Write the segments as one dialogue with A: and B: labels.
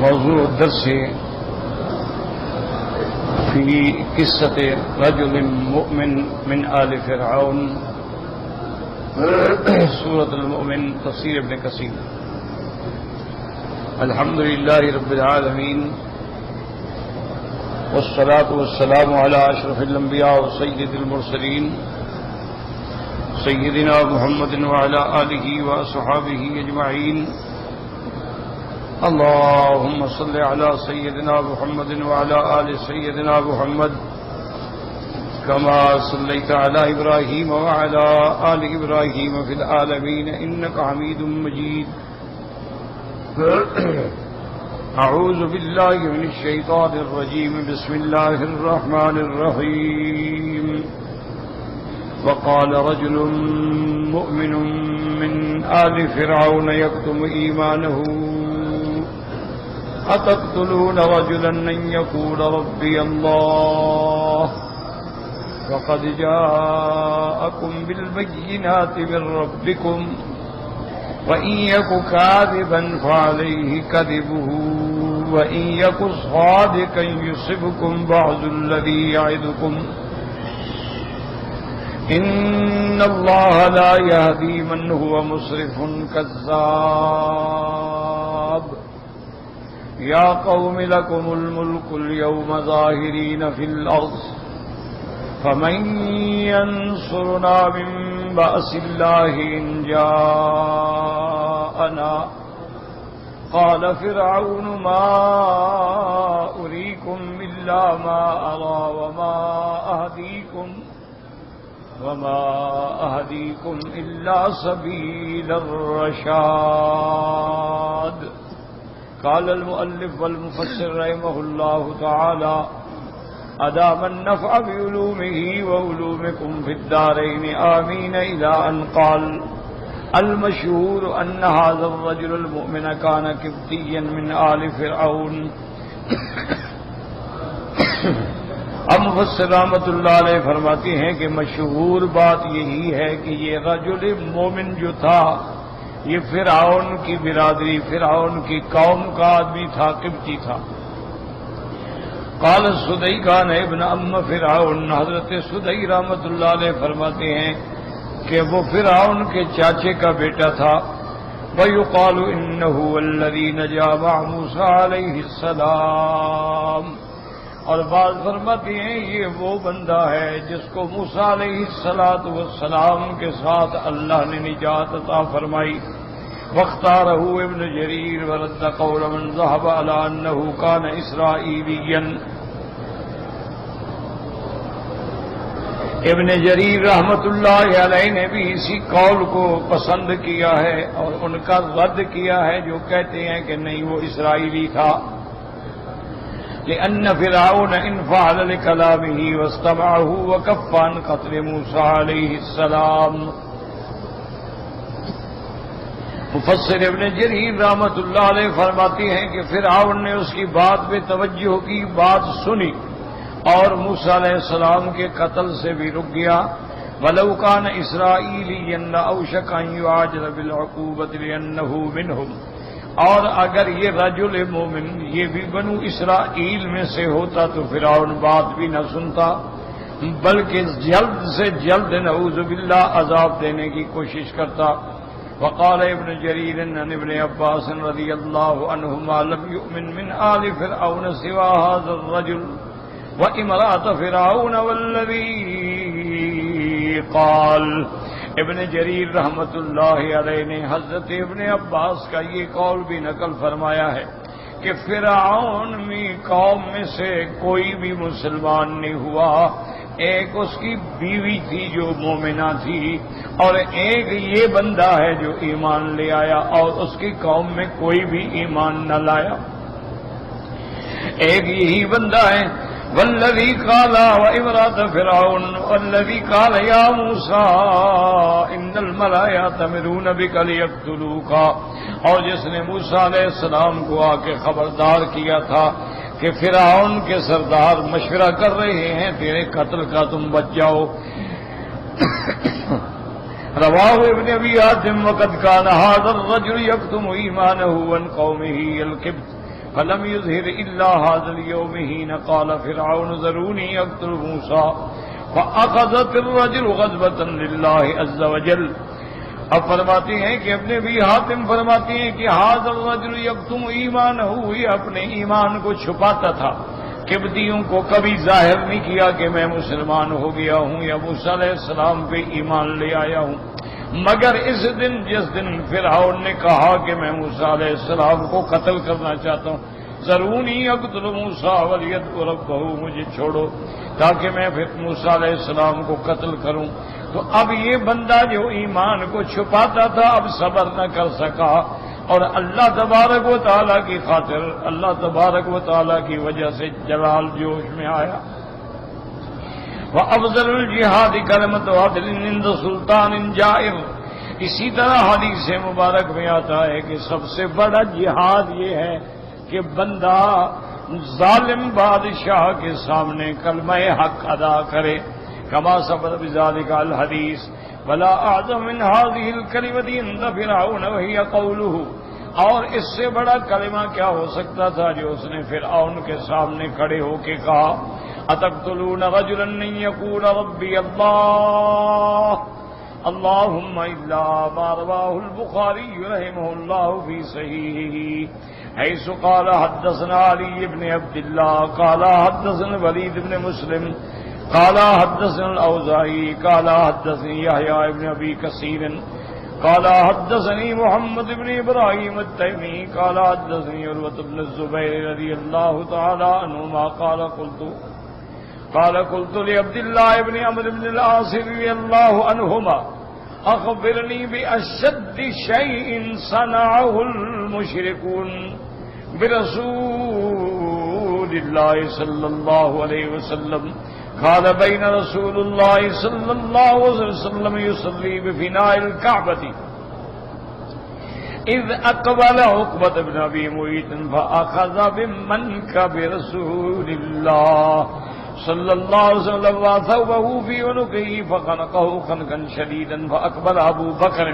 A: موضوع الدرس في قصة رجل مؤمن من آل فرعون سورة المؤمن تفسير ابن كثير. الحمد لله رب العالمين والصلاة والسلام على أشرف الأنبياء وسيد المرسلين سيدنا محمد وعلى آله وأصحابه أجمعين. اللهم صل على سيدنا محمد وعلى آل سيدنا محمد كما صليت على إبراهيم وعلى آل إبراهيم في العالمين إنك حميد مجيد. أعوذ بالله من الشيطان الرجيم. بسم الله الرحمن الرحيم. وقال رجل مؤمن من آل فرعون يكتم إيمانه أتقتلون رجلا أن يقول ربي الله وقد جاءكم بالبينات من ربكم وإن يك كاذبا فعليه كذبه وإن يك صادقا يصبكم بعض الذي يعدكم إن الله لا يهدي من هو مسرف كذاب. يا قوم لكم الملك اليوم ظاهرين في الأرض فمن ينصرنا من بأس الله إن جاءنا. قال فرعون ما أريكم إلا ما أرى وما أهديكم إلا سبيل الرشاد. قال المؤلف والمفسر رحمه الله تعالى أدام النفع بعلومه وعلومكم في الدارين آمين إلى أن قال المشهور أن هذا الرجل المؤمن كان قبطيا من آل فرعون. اب مفسر رحمۃ اللہ علیہ فرماتے ہیں کہ مشہور بات یہی ہے کہ یہ رجل مومن جو تھا یہ فرعون کی برادری فرعون کی قوم کا آدمی تھا، قبطی تھا. قال سدی کان ابن ام فرعون. حضرت سدی رحمۃ اللہ علیہ فرماتے ہیں کہ وہ فرعون کے چاچے کا بیٹا تھا. وَيُقَالُ إِنَّهُ الَّذِي نَجَا مَعَ مُوسَىٰ عَلَيْهِ السَّلَامُ. اور بعض فرماتے ہیں یہ وہ بندہ ہے جس کو موسیٰ علیہ السلام کے ساتھ اللہ نے نجات عطا فرمائی. واختارہ ابن جریر ورد قول من ذهب على انه كان اسرائیلیا. ابن جریر رحمت اللہ علیہ نے بھی اسی قول کو پسند کیا ہے اور ان کا رد کیا ہے جو کہتے ہیں کہ نہیں وہ اسرائیلی تھا. لأن فرعون انفعل لكلامه واستمعه وكف عن قتل موسى عليه السلام. مفسر ابن جریر رحمت اللہ علیہ فرماتی ہیں کہ فرعون نے اس کی بات پہ توجہ کی، بات سنی اور موسیٰ علیہ السلام کے قتل سے بھی رک گیا. وَلَوْ كَانَ إِسْرَائِيلِيًّا لَأَوْشَكَ أَن يُعَاجَلَ بِالْعُقُوبَةِ لِأَنَّهُ مِنْهُمْ. اور اگر یہ رجل مومن یہ بھی بنو اسرائیل میں سے ہوتا تو فرعون بات بھی نہ سنتا بلکہ جلد سے جلد نعوذ باللہ عذاب دینے کی کوشش کرتا. وقال ابن جریر عن ابن عباس رضی اللہ عنہما لم یؤمن من آل فرعون سوا هذا الرجل وامرأة فرعون والذی قال. ابن جریر رحمت اللہ علیہ نے حضرت ابن عباس کا یہ قول بھی نقل فرمایا ہے کہ فرعون میں قوم میں سے کوئی بھی مسلمان نہیں ہوا. ایک اس کی بیوی تھی جو مومنہ تھی اور ایک یہ بندہ ہے جو ایمان لے آیا اور اس کی قوم میں کوئی بھی ایمان نہ لایا. ایک یہی بندہ ہے. والذی قال وامرأة فرعون والذی قال یا موسیٰ ان الملأ یأتمرون بک لیقتلوک. اور جس نے موسیٰ علیہ السلام کو آ کے خبردار کیا تھا کہ فرعون کے سردار مشورہ کر رہے ہیں تیرے قتل کا، تم بچ جاؤ. رواہ ابن ابی حاتم وقد كان هذا الرجل يكتم ایمانه عن قومه الكبت فلم يظهر الا هذا اليوم حين قال فرعون ذروني اقتل موسى فاخذت الرجل غضبة لله عز وجل. اب فرماتے ہیں کہ ابن ابی حاتم فرماتے ہیں کہ هذا الرجل يكتم ایمانه، یہ اپنے ایمان کو چھپاتا تھا، قبطیوں کو کبھی ظاہر نہیں کیا کہ میں مسلمان ہو گیا ہوں یا موسیٰ علیہ السلام پہ ایمان لے آیا ہوں، مگر اس دن جس دن فرعون نے کہا کہ میں موسیٰ علیہ السلام کو قتل کرنا چاہتا ہوں، ذرونی اقتل موسیٰ ولیدع ربہ، مجھے چھوڑو تاکہ میں پھر موسیٰ علیہ السلام کو قتل کروں. تو اب یہ بندہ جو ایمان کو چھپاتا تھا اب صبر نہ کر سکا، اور اللہ تبارک و تعالیٰ کی خاطر، اللہ تبارک و تعالیٰ کی وجہ سے جلال جوش میں آیا. وَأَفْضَلُ الْجِهَادِ كَلِمَةُ عَدْلٍ عِنْدَ سُلْطَانٍ جَائِرٍ. اسی طرح حدیث مبارک میں آتا ہے کہ سب سے بڑا جہاد یہ ہے کہ بندہ ظالم بادشاہ کے سامنے کلمہ حق ادا کرے. كما ثبت بذلك الحديث ولا اعظم من هذه الكلمة عند فرعون وهي قوله. اور اس سے بڑا کلمہ کیا ہو سکتا تھا جو اس نے فرعون کے سامنے کھڑے ہو کے کہا، اتقتلون رجلا ان يقول ربي الله اللهم الا ما رواه البخاري رحمه الله في صحيحه حيث قال حدثنا علي بن عبد الله قال حدثنا الوليد بن مسلم قال حدثنا الأوزاعي قال حدثني يحيى بن أبي كثير قال حدثني محمد بن إبراهيم التيمي قال حدثني عروة بن الزبير رضي الله تعالى عنهما قال قلت لعبد الله بن عمرو بن العاص رضي الله عنهما أخبرني بأشد شيء صنعه المشركون برسول الله صلى الله عليه وسلم. قال بين رسول الله صلى الله عليه وسلم يصلي بفناء الكعبة إذ أقبل عقبة بن أبي معيط فأخذ بمنكب رسول الله صلى الله عليه وسلم وثوبه في عنقه فخنقه خنقا شديدا فأقبل أبو بكر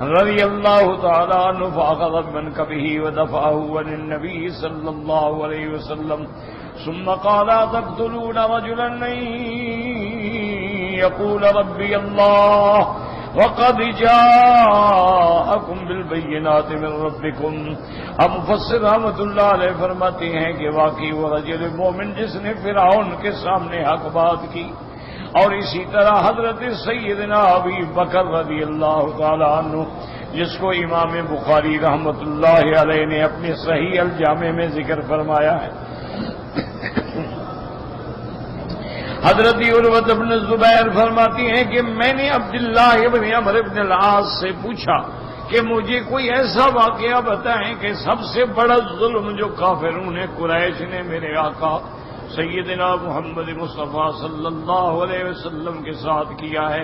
A: رضي الله تعالى عنه فأخذ بمنكبه ودفعه عن النبي صلى الله عليه وسلم ثم قال تقتلون رجلا ان يقول ربي الله وقد جاءكم بالبينات من ربكم. اب مفسر رحمۃ اللہ علیہ فرماتے ہیں کہ واقعی وہ رجل مومن جس نے فرعون کے سامنے حق بات کی، اور اسی طرح حضرت سیدنا ابی بکر رضی اللہ تعالی عنہ جس کو امام بخاری رحمۃ اللہ علیہ نے اپنے صحیح الجامع میں ذکر فرمایا ہے. حضرت عروہ بن الزبیر فرماتی ہیں کہ میں نے عبداللہ ابن عمرو بن العاص سے پوچھا کہ مجھے کوئی ایسا واقعہ بتائیں کہ سب سے بڑا ظلم جو کافروں نے قریش نے میرے آقا سیدنا محمد مصطفیٰ صلی اللہ علیہ وسلم کے ساتھ کیا ہے.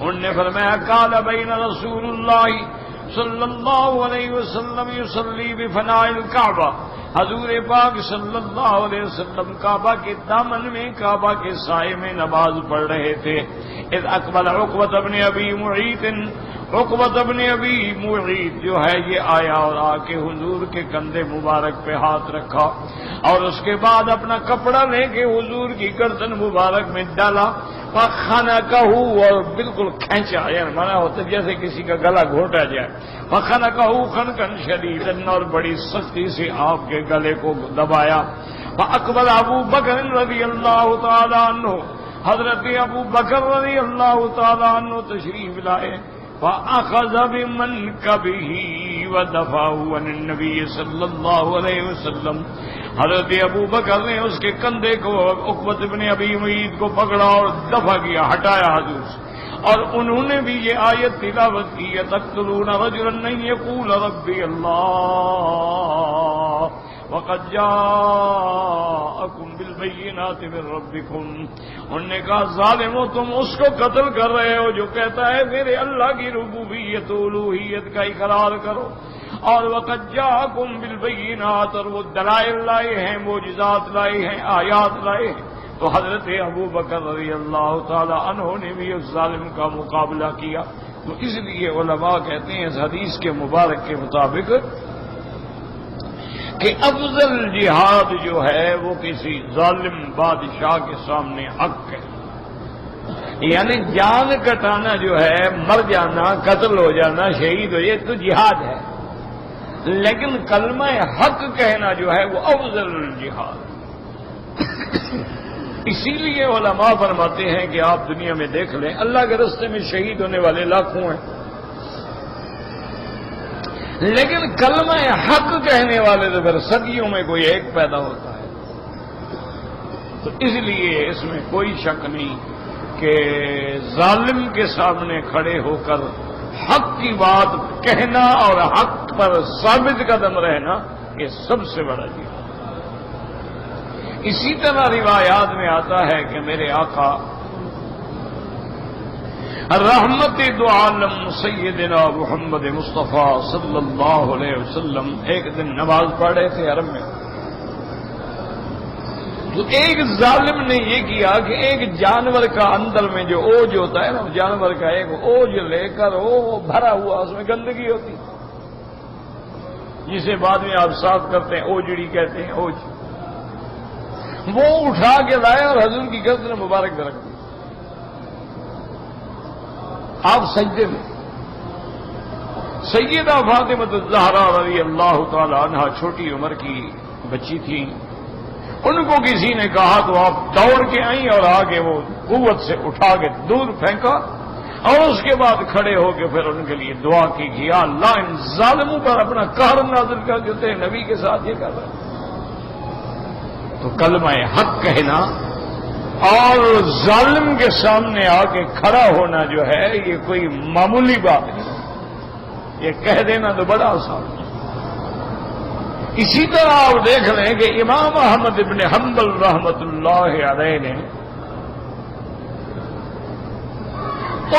A: انہوں نے فرمایا قال بین رسول اللہ صلی اللہ علیہ وسلم یصلی بفناء الکعبہ، حضور پاک صلی اللہ علیہ وسلم کعبہ کے دامن میں کعبہ کے سائے میں نماز پڑھ رہے تھے. اذ اقبل عقبۃ بن ابی معیط، عقبۃ بن ابی معیط جو ہے یہ آیا اور آ کے حضور کے کندھے مبارک پہ ہاتھ رکھا اور اس کے بعد اپنا کپڑا لے کے حضور کی گردن مبارک میں ڈالا. فخنقہ، اور بالکل کھینچا، یعنی منع ہوتا جیسے کسی کا گلا گھونٹا جائے. فخنقہ خنقا شدیدا، اور بڑی سختی سے آپ کے گلے کو دبایا. فاقبل ابو بکر رضی اللہ تعالی عنہ، حضرت ابو بکر رضی اللہ تعالی عنہ تشریف لائے. فاخذ بمنکبہ ودفعہ عن النبی صلی اللہ علیہ وسلم، حضرت ابو بکر نے اس کے کندھے کو عقبۃ بن ابی معیط کو پکڑا اور دفع کیا، ہٹایا حضور سے. اور انہوں نے بھی یہ آیت تلاوت کی تقتلون رجلا ان یقول ربی اللہ وقد جاءکم بالبینات من ربکم. انہوں نے کہا ظالمو تم اس کو قتل کر رہے ہو جو کہتا ہے میرے اللہ کی ربوبیت و الوہیت کا اقرار کرو، اور وقد جاءکم بالبینات، اور وہ دلائل لائے ہیں، معجزات لائے ہیں، آیات لائے ہیں. تو حضرت ابو بکر رضی اللہ تعالی عنہ نے بھی اس ظالم کا مقابلہ کیا. تو اس لیے علماء کہتے ہیں اس حدیث کے مبارک کے مطابق کہ افضل جہاد جو ہے وہ کسی ظالم بادشاہ کے سامنے حق ہے، یعنی جان کٹانا جو ہے، مر جانا، قتل ہو جانا، شہید ہو جائے تو جہاد ہے، لیکن کلمہ حق کہنا جو ہے وہ افضل جہاد۔ اسی لیے علماء فرماتے ہیں کہ آپ دنیا میں دیکھ لیں، اللہ کے راستے میں شہید ہونے والے لاکھوں ہیں، لیکن کلمہ حق کہنے والے تو پھر صدیوں میں کوئی ایک پیدا ہوتا ہے۔ تو اس لیے اس میں کوئی شک نہیں کہ ظالم کے سامنے کھڑے ہو کر حق کی بات کہنا اور حق پر ثابت قدم رہنا یہ سب سے بڑا جہاد۔ اسی طرح روایات میں آتا ہے کہ میرے آقا رحمت دو عالم سیدنا محمد مصطفیٰ صلی اللہ علیہ وسلم ایک دن نماز پڑھ رہے تھے حرم میں، تو ایک ظالم نے یہ کیا کہ ایک جانور کا اندر میں جو اوج ہوتا ہے نا، جانور کا ایک اوج لے کر وہ بھرا ہوا، اس میں گندگی ہوتی جسے بعد میں آپ صاف کرتے ہیں اوجڑی کہتے ہیں، اوج، وہ اٹھا کے لائے اور حضور کی گردن مبارک میں رکھ دی۔ آپ سجدے میں، سیدہ فاطمہ الزہرا رضی اللہ تعالی عنہا چھوٹی عمر کی بچی تھی، ان کو کسی نے کہا تو آپ دوڑ کے آئیں اور آگے وہ قوت سے اٹھا کے دور پھینکا اور اس کے بعد کھڑے ہو کے پھر ان کے لیے دعا کی کہ یا اللہ ان ظالموں پر اپنا قہر نازل کر جو تھے نبی کے ساتھ یہ کر رہے۔ تو کلمہ حق کہنا اور ظالم کے سامنے آ کے کھڑا ہونا جو ہے یہ کوئی معمولی بات نہیں، یہ کہہ دینا تو بڑا آسان ہے۔ اسی طرح آپ دیکھ لیں کہ امام احمد ابن حنبل رحمت اللہ علیہ نے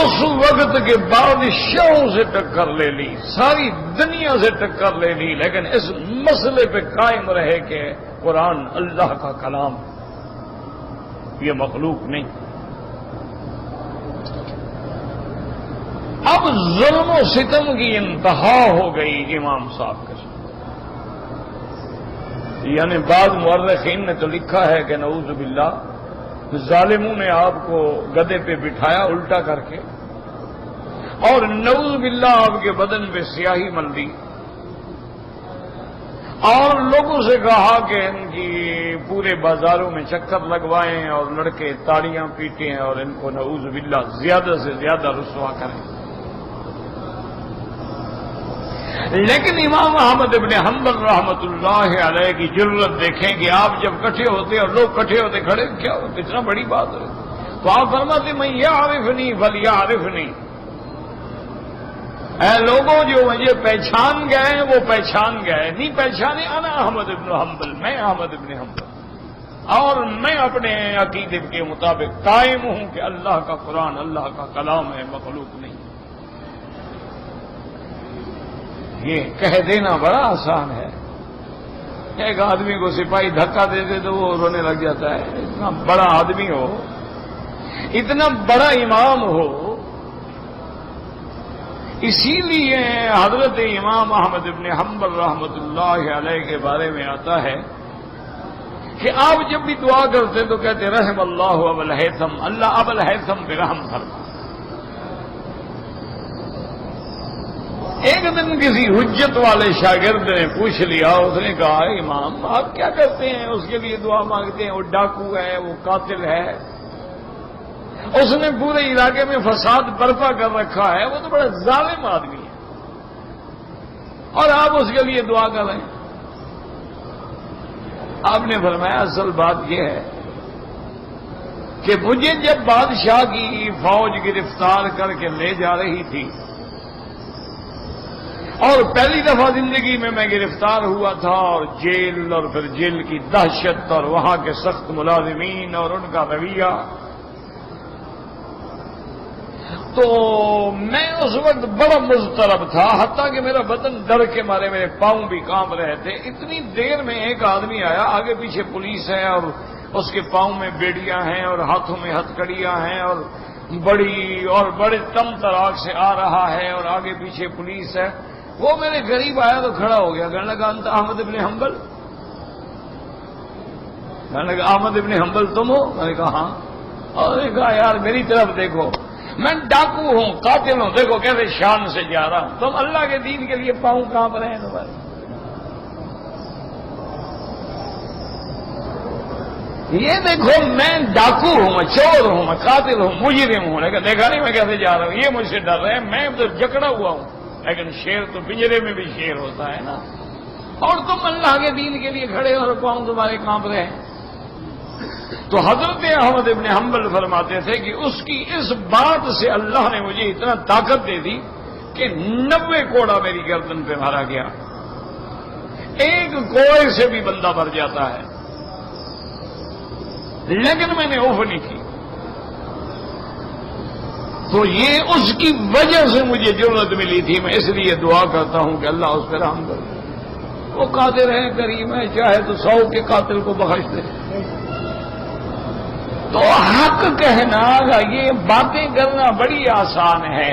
A: اس وقت کے بادشاہوں سے ٹکر لے لی، ساری دنیا سے ٹکر لے لی، لیکن اس مسئلے پہ قائم رہے کہ قرآن اللہ کا کلام، یہ مخلوق نہیں۔ اب ظلم و ستم کی انتہا ہو گئی امام صاحب کے ساتھ، یعنی بعض مورخین نے تو لکھا ہے کہ نعوذ باللہ ظالموں نے آپ کو گدے پہ بٹھایا الٹا کر کے اور نعوذ باللہ آپ کے بدن پہ سیاہی مل دی اور لوگوں سے کہا کہ ان کی پورے بازاروں میں چکر لگوائیں اور لڑکے تاڑیاں پیٹیں اور ان کو نعوذ باللہ زیادہ سے زیادہ رسوا کریں۔ لیکن امام احمد ابن حنبل رحمت اللہ علیہ کی جرت دیکھیں کہ آپ جب کٹھے ہوتے اور لوگ کٹھے ہوتے کھڑے کیا ہوتے، اتنا بڑی بات ہے، تو آپ فرماتے میں یعرفنی فلیعرفنی، اے لوگوں جو مجھے پہچان گئے وہ پہچان گئے، نہیں پہچانے انا احمد ابن حنبل، میں احمد ابن حنبل، اور میں اپنے عقیدے کے مطابق قائم ہوں کہ اللہ کا قرآن اللہ کا کلام ہے، مخلوق نہیں۔ یہ کہہ دینا بڑا آسان ہے، ایک آدمی کو سپاہی دھکا دے دے تو وہ رونے لگ جاتا ہے، اتنا بڑا آدمی ہو، اتنا بڑا امام ہو۔ اسی لیے حضرت امام احمد ابن حنبل رحمت اللہ علیہ کے بارے میں آتا ہے کہ آپ جب بھی دعا کرتے تو کہتے رحم اللہ ابا الہیثم، اللہ ابا الہیثم پہ رحم فرما۔ ایک دن کسی حجت والے شاگرد نے پوچھ لیا، اس نے کہا امام آپ کیا کرتے ہیں، اس کے لیے دعا مانگتے ہیں، وہ ڈاکو ہے، وہ قاتل ہے، اس نے پورے علاقے میں فساد برپا کر رکھا ہے، وہ تو بڑا ظالم آدمی ہے اور آپ اس کے لیے دعا کر رہے ہیں۔ آپ نے فرمایا اصل بات یہ ہے کہ مجھے جب بادشاہ کی فوج گرفتار کر کے لے جا رہی تھی اور پہلی دفعہ زندگی میں گرفتار ہوا تھا اور جیل اور پھر جیل کی دہشت اور وہاں کے سخت ملازمین اور ان کا رویہ، تو میں اس وقت بڑا مضطرب تھا، حتیٰ کہ میرا بدن ڈر کے مارے میرے پاؤں بھی کانپ رہے تھے۔ اتنی دیر میں ایک آدمی آیا، آگے پیچھے پولیس ہے اور اس کے پاؤں میں بیڑیاں ہیں اور ہاتھوں میں ہتھ کڑیاں ہیں اور بڑی اور بڑے تم تراک سے آ رہا ہے اور آگے پیچھے پولیس ہے. وہ میرے قریب آیا تو کھڑا ہو گیا, کہنے لگا انت احمد ابن حنبل؟ کہنے لگا احمد ابن حنبل تم ہو؟ میں نے کہا ہاں. اور نے کہا یار میری طرف دیکھو, میں ڈاکو ہوں, قاتل ہوں, دیکھو کیسے شان سے جا رہا ہوں, تم اللہ کے دین کے لیے پاؤں کانپ رہے ہیں تمہارے. یہ دیکھو میں ڈاکو ہوں, میں چور ہوں, میں قاتل ہوں, مجرم ہوں, لیکن دیکھا نہیں میں کیسے جا رہا ہوں, یہ مجھ سے ڈر رہے ہیں, میں تو جکڑا ہوا ہوں. لیکن شیر تو پنجرے میں بھی شیر ہوتا ہے نا, اور تم اللہ کے دین کے لیے کھڑے اور پاؤں تمہارے کانپ رہے ہیں. تو حضرت احمد ابن حنبل فرماتے تھے کہ اس کی اس بات سے اللہ نے مجھے اتنا طاقت دے دی کہ 90 کوڑا میری گردن پہ مارا گیا, ایک کوڑے سے بھی بندہ مر جاتا ہے, لیکن میں نے اوف نہیں کی. تو یہ اس کی وجہ سے مجھے جرأت ملی تھی. میں اس لیے دعا کرتا ہوں کہ اللہ اس پہ رحم کرے. وہ قادر ہے, کریم ہے, چاہے تو 100 کے قاتل کو بخش دے. تو حق کہنا, یہ باتیں کرنا بڑی آسان ہے,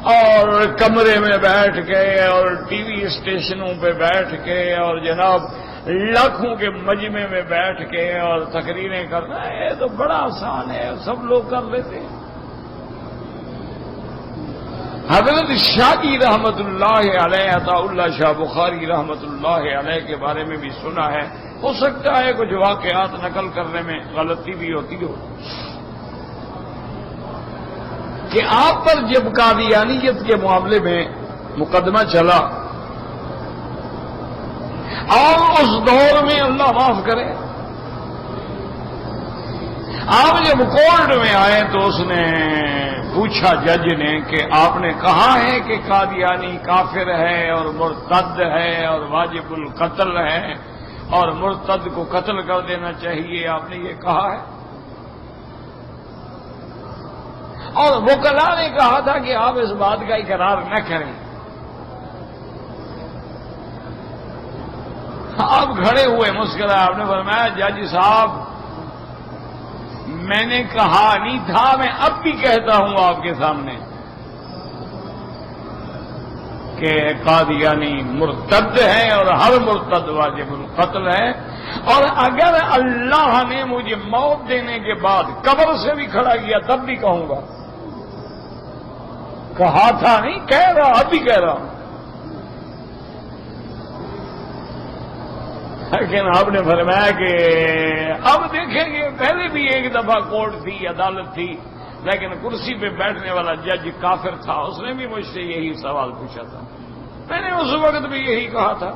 A: اور کمرے میں بیٹھ کے اور ٹی وی اسٹیشنوں پہ بیٹھ کے اور جناب لاکھوں کے مجمع میں بیٹھ کے اور تقریریں کرنا, یہ تو بڑا آسان ہے, سب لوگ کر لیتے ہیں. حضرت شاہ کی رحمت اللہ علیہ, عطا اللہ شاہ بخاری رحمت اللہ علیہ کے بارے میں بھی سنا ہے. ہو سکتا ہے کچھ واقعات نقل کرنے میں غلطی بھی ہوتی ہو, کہ آپ پر جب قادیانیت کے معاملے میں مقدمہ چلا, اور اس دور میں اللہ معاف کرے آپ جب کورٹ میں آئے تو اس نے پوچھا جج نے کہ آپ نے کہا ہے کہ قادیانی کافر ہے اور مرتد ہے اور واجب القتل ہے اور مرتد کو قتل کر دینا چاہیے, آپ نے یہ کہا ہے؟ اور وکلا نے کہا تھا کہ آپ اس بات کا اقرار نہ کریں. آپ کھڑے ہوئے مسکرائے, آپ نے فرمایا جج صاحب میں نے کہا نہیں تھا, میں اب بھی کہتا ہوں آپ کے سامنے کہ قادیانی مرتد ہے اور ہر مرتد واجب القتل ہے, اور اگر اللہ نے مجھے موت دینے کے بعد قبر سے بھی کھڑا کیا تب بھی کہوں گا. کہا تھا نہیں, کہہ رہا, اب بھی کہہ رہا ہوں. لیکن آپ نے فرمایا کہ اب دیکھیں گے, پہلے بھی ایک دفعہ کورٹ تھی, عدالت تھی, لیکن کرسی پہ بیٹھنے والا جج کافر تھا, اس نے بھی مجھ سے یہی سوال پوچھا تھا, میں نے اس وقت بھی یہی کہا تھا,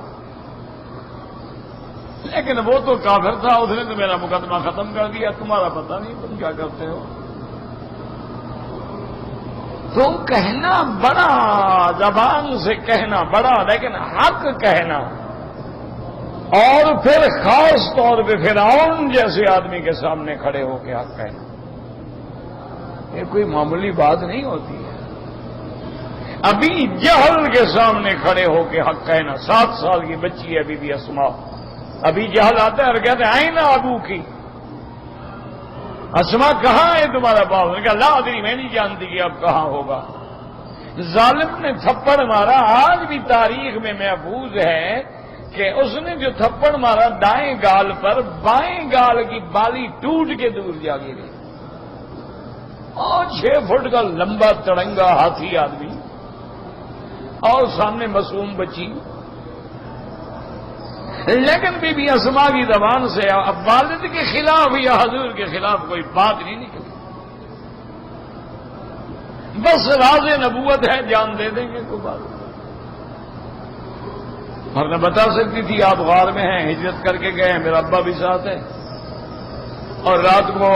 A: لیکن وہ تو کافر تھا, اس نے تو میرا مقدمہ ختم کر دیا, تمہارا پتہ نہیں تم کیا کرتے ہو. تو کہنا بڑا, زبان سے کہنا بڑا, لیکن حق کہنا, اور پھر خاص طور پہ فرعون جیسے آدمی کے سامنے کھڑے ہو کے حق کہنا, یہ کوئی معمولی بات نہیں ہوتی ہے. ابھی جہل کے سامنے کھڑے ہو کے حق کہنا, 7 سال کی بچی ہے بی بی اسماء, ابھی جہل آتا ہے اور کہتے ہیں آئیں نا ابو کی, اسماء کہاں ہے تمہارا باپ؟ نے کہا لا ادری, میں نہیں جانتی کہ اب کہاں ہوگا. ظالم نے تھپڑ مارا, آج بھی تاریخ میں محفوظ ہے کہ اس نے جو تھپڑ مارا دائیں گال پر, بائیں گال کی بالی ٹوٹ کے دور جا گری, اور 6 فٹ کا لمبا تڑنگا ہاتھی آدمی, اور سامنے معصوم بچی. لیکن بی بی اسماء کی زبان سے اب والد کے خلاف یا حضور کے خلاف کوئی بات نہیں نکلی, بس راز نبوت ہے, جان دے دیں گے کوئی بات. اور نہ بتا سکتی تھی آپ غار میں ہیں, ہجرت کر کے گئے ہیں, میرا ابا بھی ساتھ ہے, اور رات کو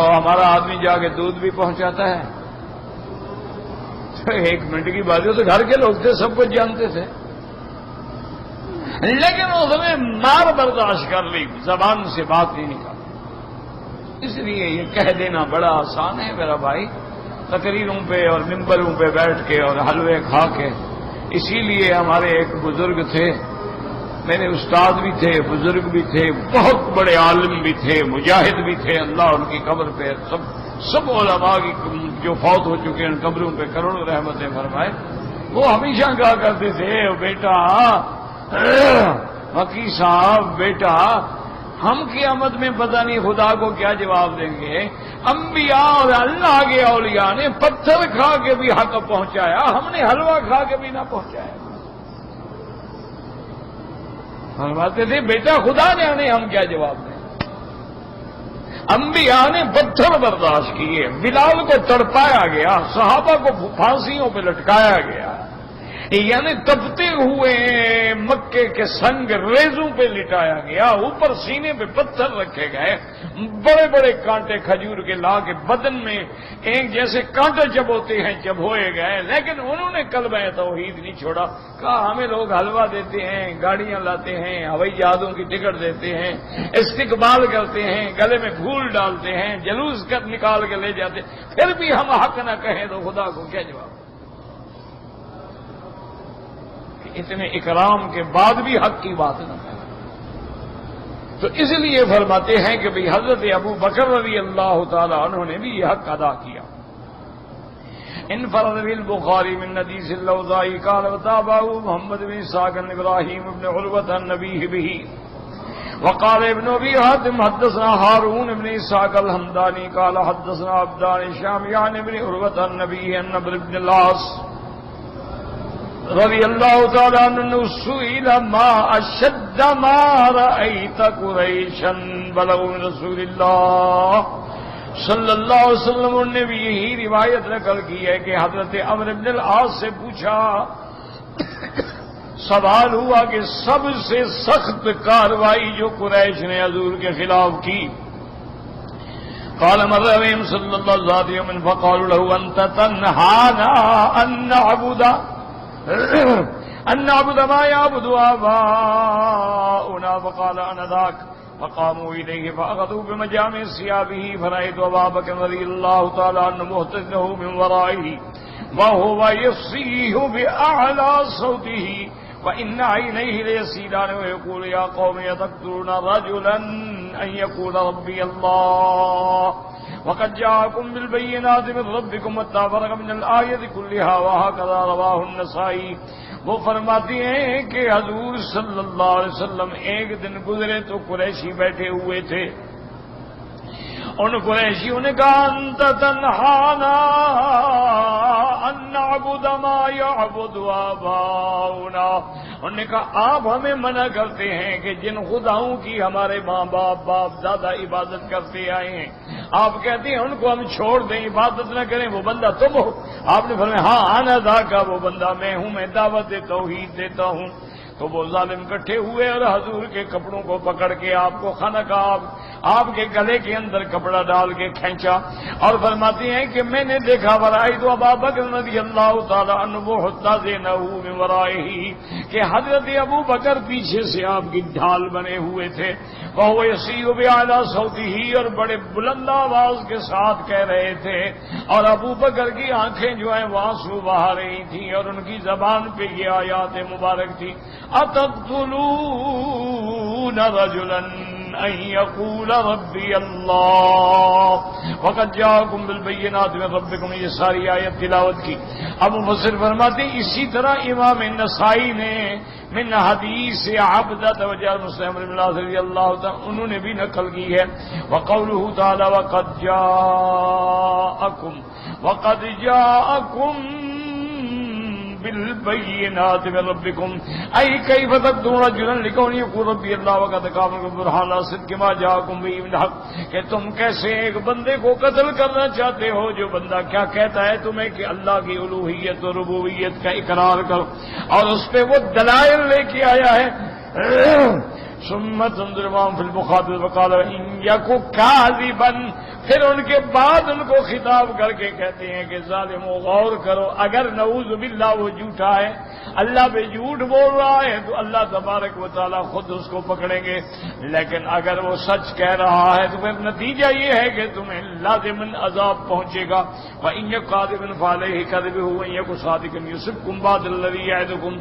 A: ہمارا آدمی جا کے دودھ بھی پہنچاتا ہے. 1 منٹ کی بات ہے, تو گھر کے لوگ تھے, سب کچھ جانتے تھے, لیکن اس نے مار برداشت کر لی, زبان سے بات نہیں نکالی. اس لیے یہ کہہ دینا بڑا آسان ہے میرا بھائی, تقریروں پہ اور ممبروں پہ بیٹھ کے اور حلوے کھا کے. اسی لیے ہمارے ایک بزرگ تھے, میرے استاد بھی تھے, بزرگ بھی تھے, بہت بڑے عالم بھی تھے, مجاہد بھی تھے, اللہ ان کی قبر پہ سب سب علماء کی جو فوت ہو چکے ہیں قبروں پہ کروڑوں رحمتیں فرمائے، وہ ہمیشہ کہا کرتے تھے بیٹا وکیل صاحب بیٹا ہم قیامت میں پتہ نہیں خدا کو کیا جواب دیں گے، انبیاء اور اللہ کے اولیاء نے پتھر کھا کے بھی حق پہنچایا، ہم نے حلوہ کھا کے بھی نہ پہنچایا۔ فرماتے تھے بیٹا خدا جانے ہم کیا جواب دیں۔ انبیاء نے پتھر برداشت کیے، بلال کو تڑپایا گیا، صحابہ کو پھانسیوں پہ لٹکایا گیا، یعنی تپتے ہوئے مکے کے سنگ ریزوں پہ لٹایا گیا، اوپر سینے پہ پتھر رکھے گئے، بڑے بڑے کانٹے کھجور کے لا کے بدن میں ایک جیسے کانٹے چبوتے ہیں چبوئے گئے، لیکن انہوں نے کلمہ توحید نہیں چھوڑا۔ کہا ہمیں لوگ حلوہ دیتے ہیں، گاڑیاں لاتے ہیں، ہوائی جہازوں کی ٹکٹ دیتے ہیں، استقبال کرتے ہیں، گلے میں پھول ڈالتے ہیں، جلوس کر نکال کے لے جاتے، پھر بھی ہم حق نہ کہیں تو خدا کو کیا جواب؟ اتنے اکرام کے بعد بھی حق کی بات نہ کریں۔ تو اس لیے فرماتے ہیں کہ بھئی حضرت ابو بکر رضی اللہ تعالی عنہ نے بھی یہ حق ادا کیا۔ انفرد بالبخاری من حدیث اللوزائی قال وتابعه محمد بن اسحاق بن ابراہیم بن عروۃ النبی به وقال ابن ابي حاتم حدثنا هارون بن اسحاق الحمدانی قال حدثنا عبدان الشامی عن ابن عروۃ النبی ان عمرو بن العاص رضی اللہ تعالی عنہ سئل ما اشد ما رأیت قریشا بلغوا من رسول اللہ صلی اللہ علیہ وسلم نے بھی یہی روایت نقل کی ہے کہ حضرت عمرو بن العاص سے پوچھا، سوال ہوا کہ سب سے سخت کارروائی جو قریش نے حضور کے خلاف کی، قال مر بهم صلی اللہ علیہ وسلم فقالوا له انت تنهانا ان نعبد ما يعبد آباؤنا فقال انا ذاك فقاموا اليه فاخذوا بمجامع ثيابه فرأيت ابا بكر رضي الله تعالى عنه مهتزه من ورائه وهو يصيح باعلى صوته وان عينيه ليسيلان ويقول يا قوم يتقتلون رجلا ان يقول ربي الله وقد جاءكم بالبينات من ربكم والتفرق من الآية كلها وهكذا رواه النسائی۔ وہ فرماتی ہیں کہ حضور صلی اللہ علیہ وسلم ایک دن گزرے تو قریشی بیٹھے ہوئے تھے، ان قریشیوں نے کہا انت تنہانا ان نعبد ما يعبد آباؤنا، انہوں نے کہا آپ ہمیں منع کرتے ہیں کہ جن خداؤں کی ہمارے ماں باپ دادا عبادت کرتے آئے ہیں، آپ کہتے ہیں ان کو ہم چھوڑ دیں، عبادت نہ کریں، وہ بندہ تم ہو؟ آپ نے فرمایا ہاں انا ذاک، وہ بندہ میں ہوں، میں دعوت توحید دیتا ہوں۔ تو وہ ظالم اکٹھے ہوئے اور حضور کے کپڑوں کو پکڑ کے آپ کو خانہ کا آپ کے گلے کے اندر کپڑا ڈال کے کھینچا، اور فرماتے ہیں کہ میں نے دیکھا ورائے تو ابا بکر رضی اللہ تعالی عنہ محتزنہ من ورائہ، کہ حضرت ابو بکر پیچھے سے آپ کی ڈھال بنے ہوئے تھے، وہ یصیح باعلی صوتہ، اور بڑے بلند آواز کے ساتھ کہہ رہے تھے، اور ابو بکر کی آنکھیں جو ہیں وہ آنسو بہا رہی تھیں، اور ان کی زبان پہ یہ آیات مبارک تھی، اتقتلون رجلا ان یقول ربی اللہ وقد جاءکم بالبینات من ربکم، یہ ساری آیت تلاوت کی۔ اب مفسر فرماتے ہیں اسی طرح امام نسائی نے من حدیث عبدۃ وجاء مسلم بن اللہ رضی اللہ تعالی انہوں نے بھی نقل کی ہے، وقوله تعالی وقد جاءکم بالبينات من ربكم اي كيف تقتلون رجلا لكون يقول ربي الله وقد قامكم برهان صدق ما جاءكم به من الحق، کہ تم کیسے ایک بندے کو قتل کرنا چاہتے ہو جو بندہ کیا کہتا ہے تمہیں کہ اللہ کی الوہیت اور ربوبیت کا اقرار کرو، اور اس پہ وہ دلائل لے کے آیا ہے۔ ثم تنظر ما في المخاطب وقال ان يكن كاذبا، پھر ان کے بعد ان کو خطاب کر کے کہتے ہیں کہ ظالمو غور کرو، اگر نعوذ باللہ وہ جھوٹا ہے، اللہ پہ جھوٹ بول رہا ہے تو اللہ تبارک و تعالیٰ خود اس کو پکڑیں گے، لیکن اگر وہ سچ کہہ رہا ہے تو پھر نتیجہ یہ ہے کہ تمہیں لازماً عذاب پہنچے گا۔ وَإِن يَكُ كَاذِبًا فَعَلَيْهِ كَذِبُهُ وَإِن يَكُ صَادِقًا يُصِبْكُم بَعْضَ الَّذِي يَعِدُكُم،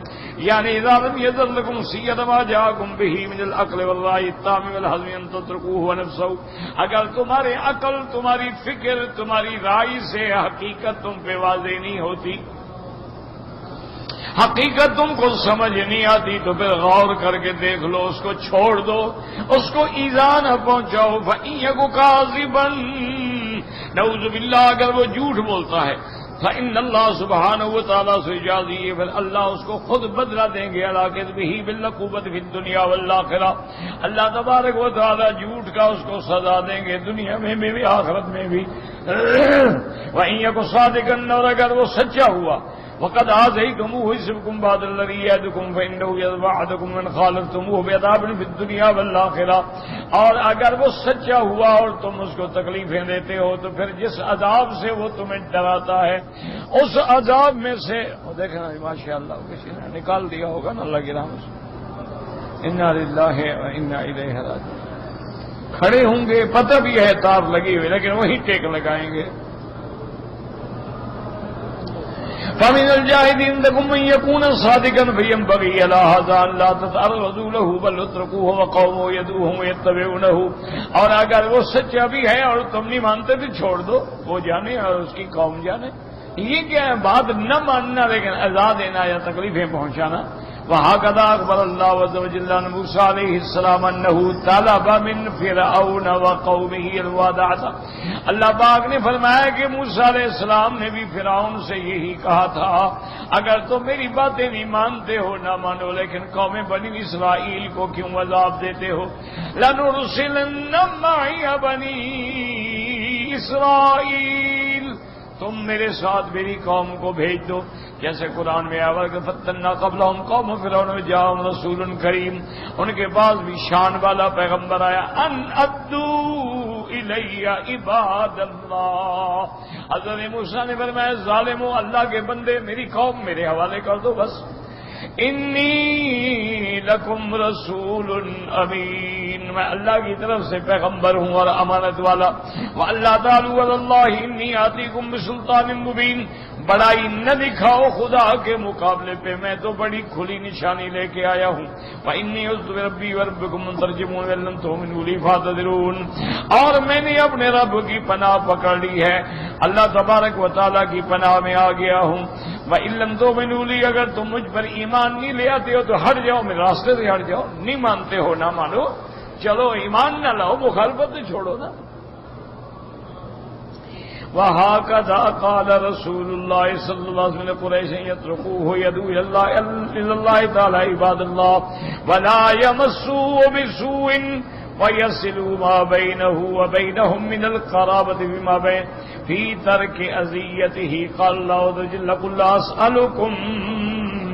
A: یعنی اذا لم يَزَلْ لَكُمْ سِيَّةُ مَا جَاءَكُم بِهِ مِنَ الْعَقْلِ وَالرَّأْيِ التَّامِّ وَالْحَزْمِ أَن تُتْرِكُوهُ وَنَفْسَهُ، اگر تمہارے عقل تمہاری فکر، تمہاری رائے سے حقیقت تم پہ واضح نہیں ہوتی، حقیقت تم کو سمجھ نہیں آتی، تو پھر غور کر کے دیکھ لو، اس کو چھوڑ دو، اس کو ایذا نہ پہنچاؤ۔ فَإِن يَكُ كَاذِبًا، نعوذ باللہ، اگر وہ جھوٹ بولتا ہے، فَإِنَّ اللَّهَ سُبْحَانَهُ وَتَعَالَىٰ سَيُجَازِيهُ، پھر اللہ اس کو خود بدلہ دیں گے عَلَىٰ كَذْبِهِ بِالْعُقُوبَةِ فِي الدُّنْيَا وَالْآخِرَةِ، اللہ تبارک و تعالیٰ جھوٹ کا اس کو سزا دیں گے دنیا میں بھی آخرت میں بھی۔ وَإِن يَكُ صَادِقًا، اور اگر وہ سچا ہوا، وَقَدْ آذَيْتُمُوهُ يَعِظُكُمْ بَعْضَ الَّذِي يَعِظُكُمْ فَإِنَّهُ يَوْعِدُكُمْ مَنْ خَالَفْتُمُوهُ بِعَذَابٍ فِي الدُّنْيَا وَالْآخِرَةِ، اور اگر وہ سچا ہوا اور تم اس کو تکلیفیں دیتے ہو، تو پھر جس عذاب سے وہ تمہیں ڈراتا ہے، اس عذاب میں سے دیکھنا ماشاءاللہ کسی نے نکال دیا ہوگا نا، اللہ کی رحمت سے، انا للہ و انا الیہ راجعون، کھڑے ہوں گے، پتہ بھی ہے تار لگی ہوئی، لیکن وہی ٹیک لگائیں گے۔ فَمِنَ الْجَاهِدِينَ عِندَكُم مَّن يَكُونَ صَادِقًا فَيَنبَغِي عَلَىٰ هَٰذَا أَن لَّا تَتَعَرَّضُوا لَهُ بَلْ اتْرُكُوهُ وَقَوْمُهُ يَدْعُوهُمْ وَيَتَّبِعُونَهُ، اور اگر وہ سچا بھی ہے اور تم نہیں مانتے تو چھوڑ دو، وہ جانے اور اس کی قوم جانے۔ یہ کیا ہے؟ بات نہ ماننا لیکن عذاب دینا یا تکلیفیں پہنچانا۔ وَهَكَذَا أَخْبَرَ اللَّهُ عَزَّ وَجَلَّ عَن مُوسَىٰ عَلَيْهِ السَّلَامَ أَنَّهُ طَلَبَ مِن فِرْعَوْنَ وَقَوْمِهِ الْوَدَاعَةَ، اللہ پاک نے فرمایا کہ موسیٰ علیہ السلام نے بھی فرعون سے یہی کہا تھا، اگر تم میری باتیں نہیں مانتے ہو نہ مانو، لیکن قوم بنی اسرائیل کو کیوں عذاب دیتے ہو؟ لَنُرْسِلَنَّ مَعِيَ بَنِي اسرائیل، تم میرے ساتھ میری قوم کو بھیج دو، جیسے قرآن میں آیا کہ فتنا قبلہم قوم فرعون جاءہم رسول کریم، ان کے پاس بھی شان والا پیغمبر آیا، ان ادو الی عباد اللہ، حضرت موسیٰ نے فرمایا ظالمو، اللہ کے بندے، میری قوم میرے حوالے کر دو بس۔ انی لکم رسول امین، میں اللہ کی طرف سے پیغمبر ہوں اور امانت والا۔ وَأَلَّا تَعْلُوا عَلَى اللَّهِ إِنِّي آتِيكُم بِسُلْطَانٍ مُّبِينٍ، بڑائی نہ دکھاؤ خدا کے مقابلے پہ، میں تو بڑی کھلی نشانی لے کے آیا ہوں۔ وَإِنِّي عُذْتُ بِرَبِّي وَرَبِّكُمْ أَن تَرْجِمُونِ وَإِن لَّمْ تُؤْمِنُوا لِي فَاعْتَذِرُونِ، اور میں نے اپنے رب کی پناہ پکڑ لی ہے، اللہ تبارک و تعالیٰ کی پناہ میں آ گیا ہوں۔ وَإِن لَّمْ تُؤْمِنُوا لِي، اگر تم مجھ پر ایمان نہیں لے آتے ہو تو ہٹ جاؤ، میرے راستے سے ہٹ جاؤ، نہیں مانتے ہو نہ مانو، چلو ایمان نہ لاؤ، مخالفت تو چھوڑو نا۔ وَهَكَذَا قَالَ رَسُولُ اللَّهِ صَلَّى اللَّهُ عَلَيْهِ وسلم قُرَيْشٍ يَتْرُكُوهُ يَدْعُو إِلَى اللَّهِ تَعَالَى عِبَادَ اللَّهِ وَلَا يَمَسُّوهُ بِسُوءٍ وَيَصِلُوا مَا بَيْنَهُ وَبَيْنَهُم مِّنَ الْقَرَابَةِ بِمَا بَيْنَ فِي تَرْكِ أَذِيَّتِهِ قَالَ اللَّهُ عَزَّ وَجَلَّ قُل لَّا أَسْأَلُكُمْ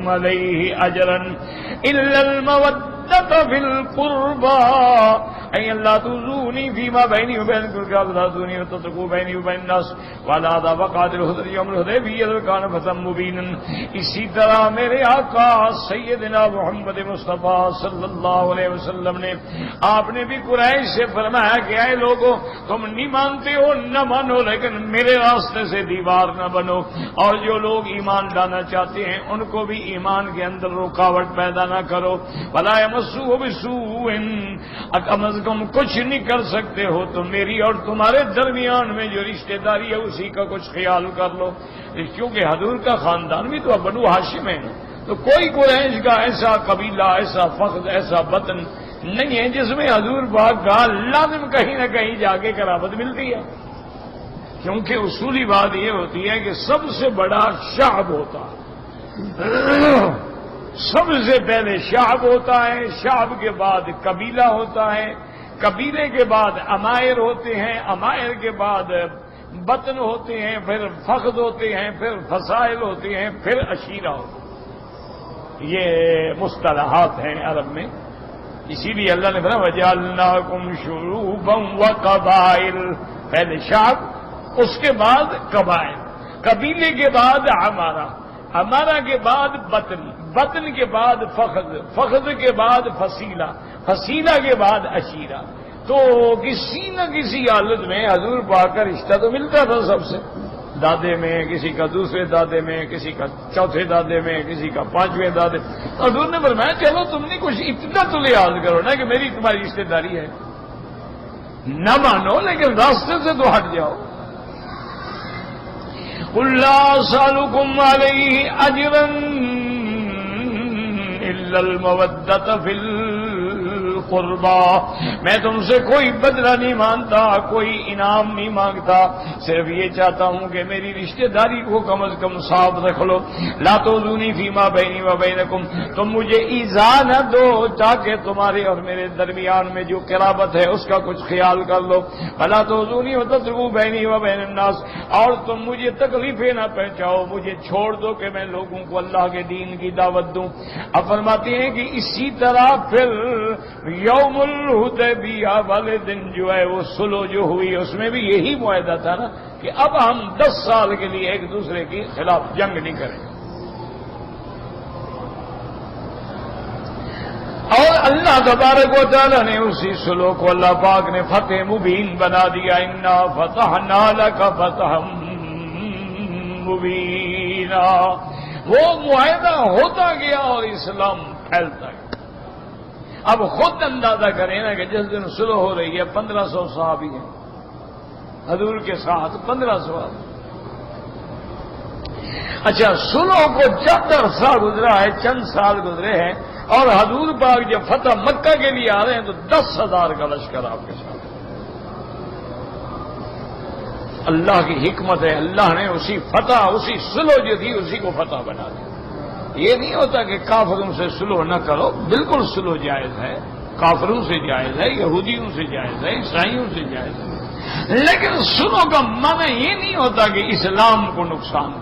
A: عَلَيْهِ أَجْرًا إِلَّا الْمَوَدَّةَ فِي الْقُرْبَىٰ أَن لَّا تُؤْذُونِي فِيمَا بَيْنِي وَبَيْنَكُمْ وَلَا تُؤْذُونِي وَتَتَّقُوا بَيْنِي وَبَيْنَ النَّاسِ وَلَا وَقَاتِلُوا الْيَهُودَ يَوْمَ الْحُدَيْبِيَّةِ وَكَانَ فَتًى مُّبِينًا۔ اسی طرح میرے آقا سیدنا محمد مصطفیٰ صلی اللہ علیہ وسلم نے، آپ نے بھی قریش سے فرمایا کہ اے لوگوں، تم نہیں مانتے ہو نہ مانو، لیکن میرے راستے سے دیوار نہ بنو، اور جو لوگ ایمان لانا چاہتے ہیں ان کو بھی ایمان کے اندر رکاوٹ پیدا نہ کرو۔ وَلَا يَمَسُّهُ بِسُوءٍ، کم از کم کچھ نہیں کر سکتے ہو تو میری اور تمہارے درمیان میں جو رشتہ داری ہے اسی کا کچھ خیال کر لو، کیونکہ حضور کا خاندان بھی تو بنو ہاشم ہے، تو کوئی قریش کا ایسا قبیلہ، ایسا فخر، ایسا وطن نہیں ہے جس میں حضور پاک کا لازم کہیں نہ کہیں جا کے قرابت ملتی ہے، کیونکہ اصولی بات یہ ہوتی ہے کہ سب سے بڑا شعب ہوتا ہے، سب سے پہلے شعب ہوتا ہے، شعب کے بعد قبیلہ ہوتا ہے، قبیلے کے بعد امائر ہوتے ہیں، امائر کے بعد بطن ہوتے ہیں، پھر فخذ ہوتے ہیں، پھر فصائل ہوتے ہیں، پھر عشیرہ ہوتے ہیں۔ یہ مصطلحات ہیں عرب میں، اسی لیے اللہ نے فرمایا وَجَعَلْنَاكُمْ شُعُوبًا وَقَبَائِلَ، پہلے شعب، اس کے بعد قبائل، قبیلے کے بعد عمارہ، عمارہ کے بعد بطن، بطن کے بعد فخذ، فخذ کے بعد فصیلہ، فصیلہ کے بعد عشیرہ۔ تو کسی نہ کسی حالت میں حضور پاک کا رشتہ تو ملتا تھا سب سے، دادے میں، کسی کا دوسرے دادے میں، کسی کا چوتھے دادے میں، کسی کا پانچویں دادے۔ حضور نے فرمایا چلو تم نے کچھ اتنا تو لحاظ کرو نا کہ میری تمہاری رشتہ داری ہے۔ نہ مانو لیکن راستے سے تو ہٹ جاؤ. قل لا اسألكم عليه اجرا الا المودة في القربى. میں تم سے کوئی بدلہ نہیں مانتا، کوئی انعام نہیں مانگتا، صرف یہ چاہتا ہوں کہ میری رشتہ داری کو کم از کم صاف رکھ لو. لا تؤذونی فیما بینی و بینکم، تم مجھے ایذا نہ دو تاکہ تمہارے اور میرے درمیان میں جو قرابت ہے اس کا کچھ خیال کر لو. ولا تؤذونی وتترکوا بینی و بین الناس، اور تم مجھے تکلیفیں نہ پہنچاؤ، مجھے چھوڑ دو کہ میں لوگوں کو اللہ کے دین کی دعوت دوں. اب فرماتے ہیں کہ اسی طرح پھر یوم الحدیبیہ والے دن جو ہے وہ صلح جو ہوئی اس میں بھی یہی معاہدہ تھا نا کہ اب ہم 10 سال کے لیے ایک دوسرے کے خلاف جنگ نہیں کریں گے. اور اللہ تبارک و تعالی نے اسی صلح کو اللہ پاک نے فتح مبین بنا دیا. انا فتحنا لک فتحا مبینا. وہ معاہدہ ہوتا گیا اور اسلام پھیلتا گیا. اب خود اندازہ کریں نا کہ جس دن صلح ہو رہی ہے 1500 صحابی ہیں حضور کے ساتھ، 1500. اچھا صلح کو چند عرصہ گزرا ہے، چند سال گزرے ہیں، اور حضور پاک جب فتح مکہ کے لیے آ رہے ہیں تو 10,000 کا لشکر آپ کے ساتھ. اللہ کی حکمت ہے، اللہ نے اسی فتح، اسی صلح جو تھی اسی کو فتح بنا دیا. یہ نہیں ہوتا کہ کافروں سے صلح نہ کرو، بالکل صلح جائز ہے، کافروں سے جائز ہے، یہودیوں سے جائز ہے، عیسائیوں سے جائز ہے، لیکن صلح کا معنی یہ نہیں ہوتا کہ اسلام کو نقصان ہو.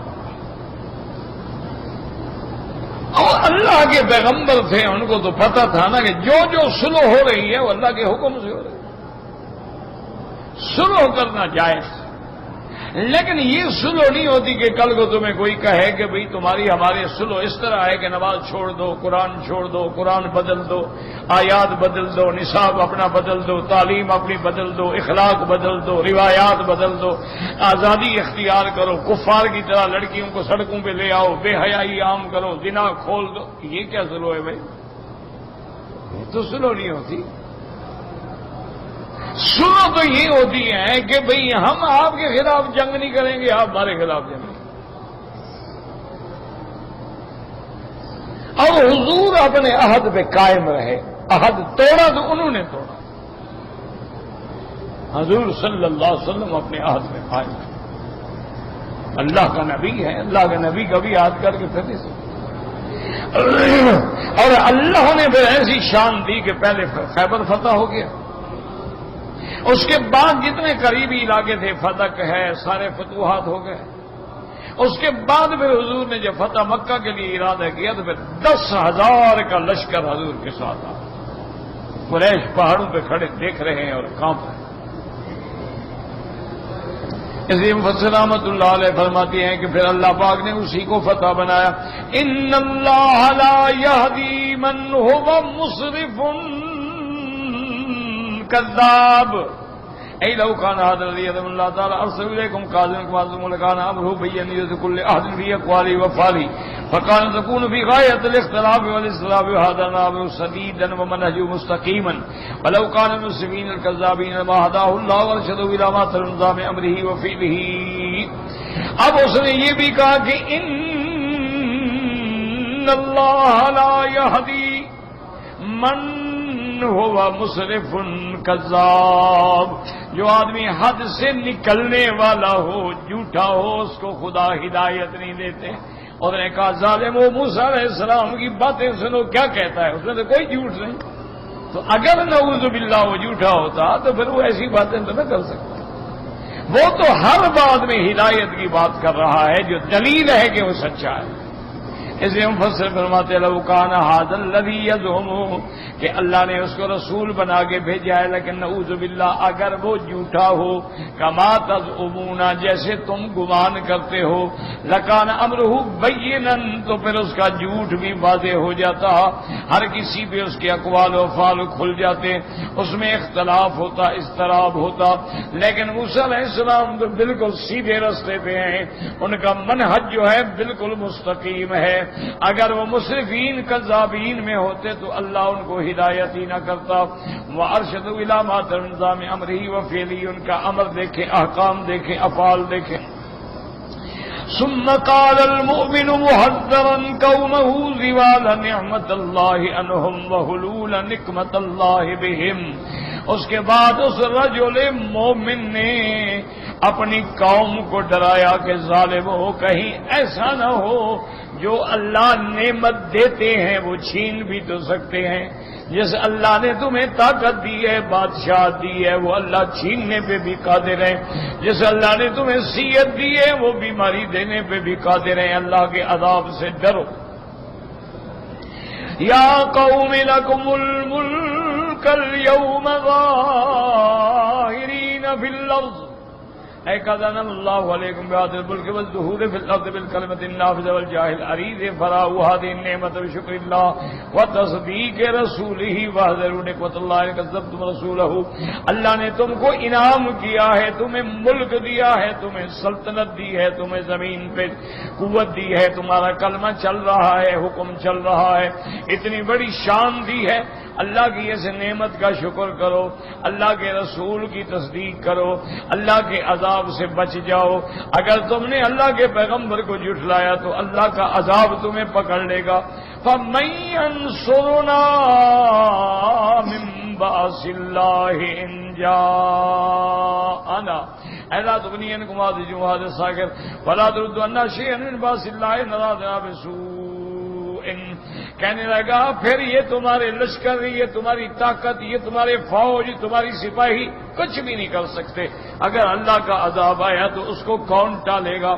A: اور اللہ کے پیغمبر تھے، ان کو تو پتہ تھا نا کہ جو جو صلح ہو رہی ہے وہ اللہ کے حکم سے ہو رہی ہے. صلح کرنا جائز، لیکن یہ صلح نہیں ہوتی کہ کل کو تمہیں کوئی کہے کہ بھئی تمہاری ہمارے صلح اس طرح ہے کہ نماز چھوڑ دو، قرآن چھوڑ دو، قرآن بدل دو، آیات بدل دو، نصاب اپنا بدل دو، تعلیم اپنی بدل دو، اخلاق بدل دو، روایات بدل دو، آزادی اختیار کرو، کفار کی طرح لڑکیوں کو سڑکوں پہ لے آؤ، بے حیائی عام کرو، زنا کھول دو. یہ کیا صلح ہے بھائی؟ یہ تو صلح نہیں ہوتی. صلح تو یہ ہوتی ہے کہ بھئی ہم آپ کے خلاف جنگ نہیں کریں گے، آپ ہمارے خلاف جنگ کریں. اور حضور اپنے عہد پہ قائم رہے. عہد توڑا تو انہوں نے توڑا. حضور صلی اللہ علیہ وسلم اپنے عہد پہ قائم رہے. اللہ کا نبی ہے، اللہ کے نبی کا بھی یاد کر کے پھر اور اللہ نے پھر ایسی شان دی کہ پہلے خیبر فتح ہو گیا، اس کے بعد جتنے قریبی علاقے تھے فتح ہے، سارے فتوحات ہو گئے. اس کے بعد پھر حضور نے جب فتح مکہ کے لیے ارادہ کیا تو پھر 10,000 کا لشکر حضور کے ساتھ آ. قریش پہاڑوں پہ کھڑے دیکھ رہے ہیں اور کانپ رہے ہیں. اس لیے مفسر رحمۃ اللہ علیہ فرماتی ہیں کہ پھر اللہ پاک نے اسی کو فتح بنایا. ان اللہ لا یہدی من هو مسرف کذاب. اے لو کان هذا الذي يذم الله تعالى ارسل اليكم قاضيكم وعظم لكان امره بين يذكر لاحد في اقواله وافعاله فكان تكون في غايه الاختلاف والاستلاف وهذا امر سديدا ومنهجه مستقيما ولو كان المسلمين الكذابين ما هداه الله وارشده الى ما تنظام امره وفعله. اب اس نے یہ بھی کہا کہ ان اللہ لا يهدي من ہوا مسرف کذاب. جو آدمی حد سے نکلنے والا ہو، جھوٹا ہو، اس کو خدا ہدایت نہیں دیتے. اور نے کہا ظالم و موسیٰ علیہ السلام کی باتیں سنو کیا کہتا ہے، اس میں تو کوئی جھوٹ نہیں. تو اگر نعوذ باللہ وہ جھوٹا ہوتا تو پھر وہ ایسی باتیں تو نہ کر سکتا. وہ تو ہر بات میں ہدایت کی بات کر رہا ہے جو دلیل ہے کہ وہ سچا ہے. اس لیے مفسر فرماتے لو کان ھذا الذی یزعم کہ اللہ نے اس کو رسول بنا کے بھیجا ہے، لیکن نعوذ باللہ اگر وہ جھوٹا ہو کما تزعمون جیسے تم گمان کرتے ہو، لکان امرہ بینا تو پھر اس کا جھوٹ بھی واضح ہو جاتا، ہر کسی پہ اس کے اقوال و افعال کھل جاتے، اس میں اختلاف ہوتا، اضطراب ہوتا. لیکن موسیٰ علیہ السلام تو بالکل سیدھے راستے پہ ہیں، ان کا منہج جو ہے بالکل مستقیم ہے. اگر وہ مسرفین کذابین میں ہوتے تو اللہ ان کو ہدایت ہی نہ کرتا. وارشدوا الی ما تنظام امرہ وفعلہ، ان کا امر دیکھیں، احکام دیکھیں، افعال دیکھیں. ثم قال المؤمن محذرا قومه زوال نعمت اللہ عنہم وحلول نقمت اللہ بہم. اس کے بعد اس رجل مومن نے اپنی قوم کو ڈرایا کہ ظالم ہو، کہیں ایسا نہ ہو جو اللہ نعمت دیتے ہیں وہ چھین بھی تو سکتے ہیں. جس اللہ نے تمہیں طاقت دی ہے، بادشاہ دی ہے، وہ اللہ چھیننے پہ بھی قادر ہے. جس اللہ نے تمہیں صحت دی ہے وہ بیماری دینے پہ بھی قادر ہے. اللہ کے عذاب سے ڈرو. یا قوم لکم الملک اليوم ظاہرین فی الارض. اے قدن اللہ علیکم بہذا الملک والظہور فی الارض بالکلمۃ النافذہ والجاہ العریض فراؤ هذه النعمۃ بشکر اللہ وتصدیق رسولہ واحذروا نعمت اللہ ان کذبتم رسولہ. اللہ نے تم کو انعام کیا ہے، تمہیں ملک دیا ہے، تمہیں سلطنت دی ہے، تمہیں زمین پہ قوت دی ہے، تمہارا کلمہ چل رہا ہے، حکم چل رہا ہے، اتنی بڑی شان دی ہے. اللہ کی اس نعمت کا شکر کرو، اللہ کے رسول کی تصدیق کرو، اللہ کے عذاب سے بچ جاؤ. اگر تم نے اللہ کے پیغمبر کو جھٹلایا تو اللہ کا عذاب تمہیں پکڑ لے گا. فَمَن يَنصُرُنَا مِن بَأْسِ اللَّهِ إِن جَاءَنَا أَلَا تُغْنِيَنكُمْ هَٰذِهِ وَهَٰذَا السَّاكِرُ وَلَا تَرُدُّوا عَنَّا شَيْئًا مِن بَأْسِ اللَّهِ إِنْ أَرَادَنَا بِسُوءٍ. کہنے لگا پھر یہ تمہارے لشکر، یہ تمہاری طاقت، یہ تمہارے فوج، تمہاری سپاہی کچھ بھی نہیں کر سکتے. اگر اللہ کا عذاب آیا تو اس کو کون ٹالے گا؟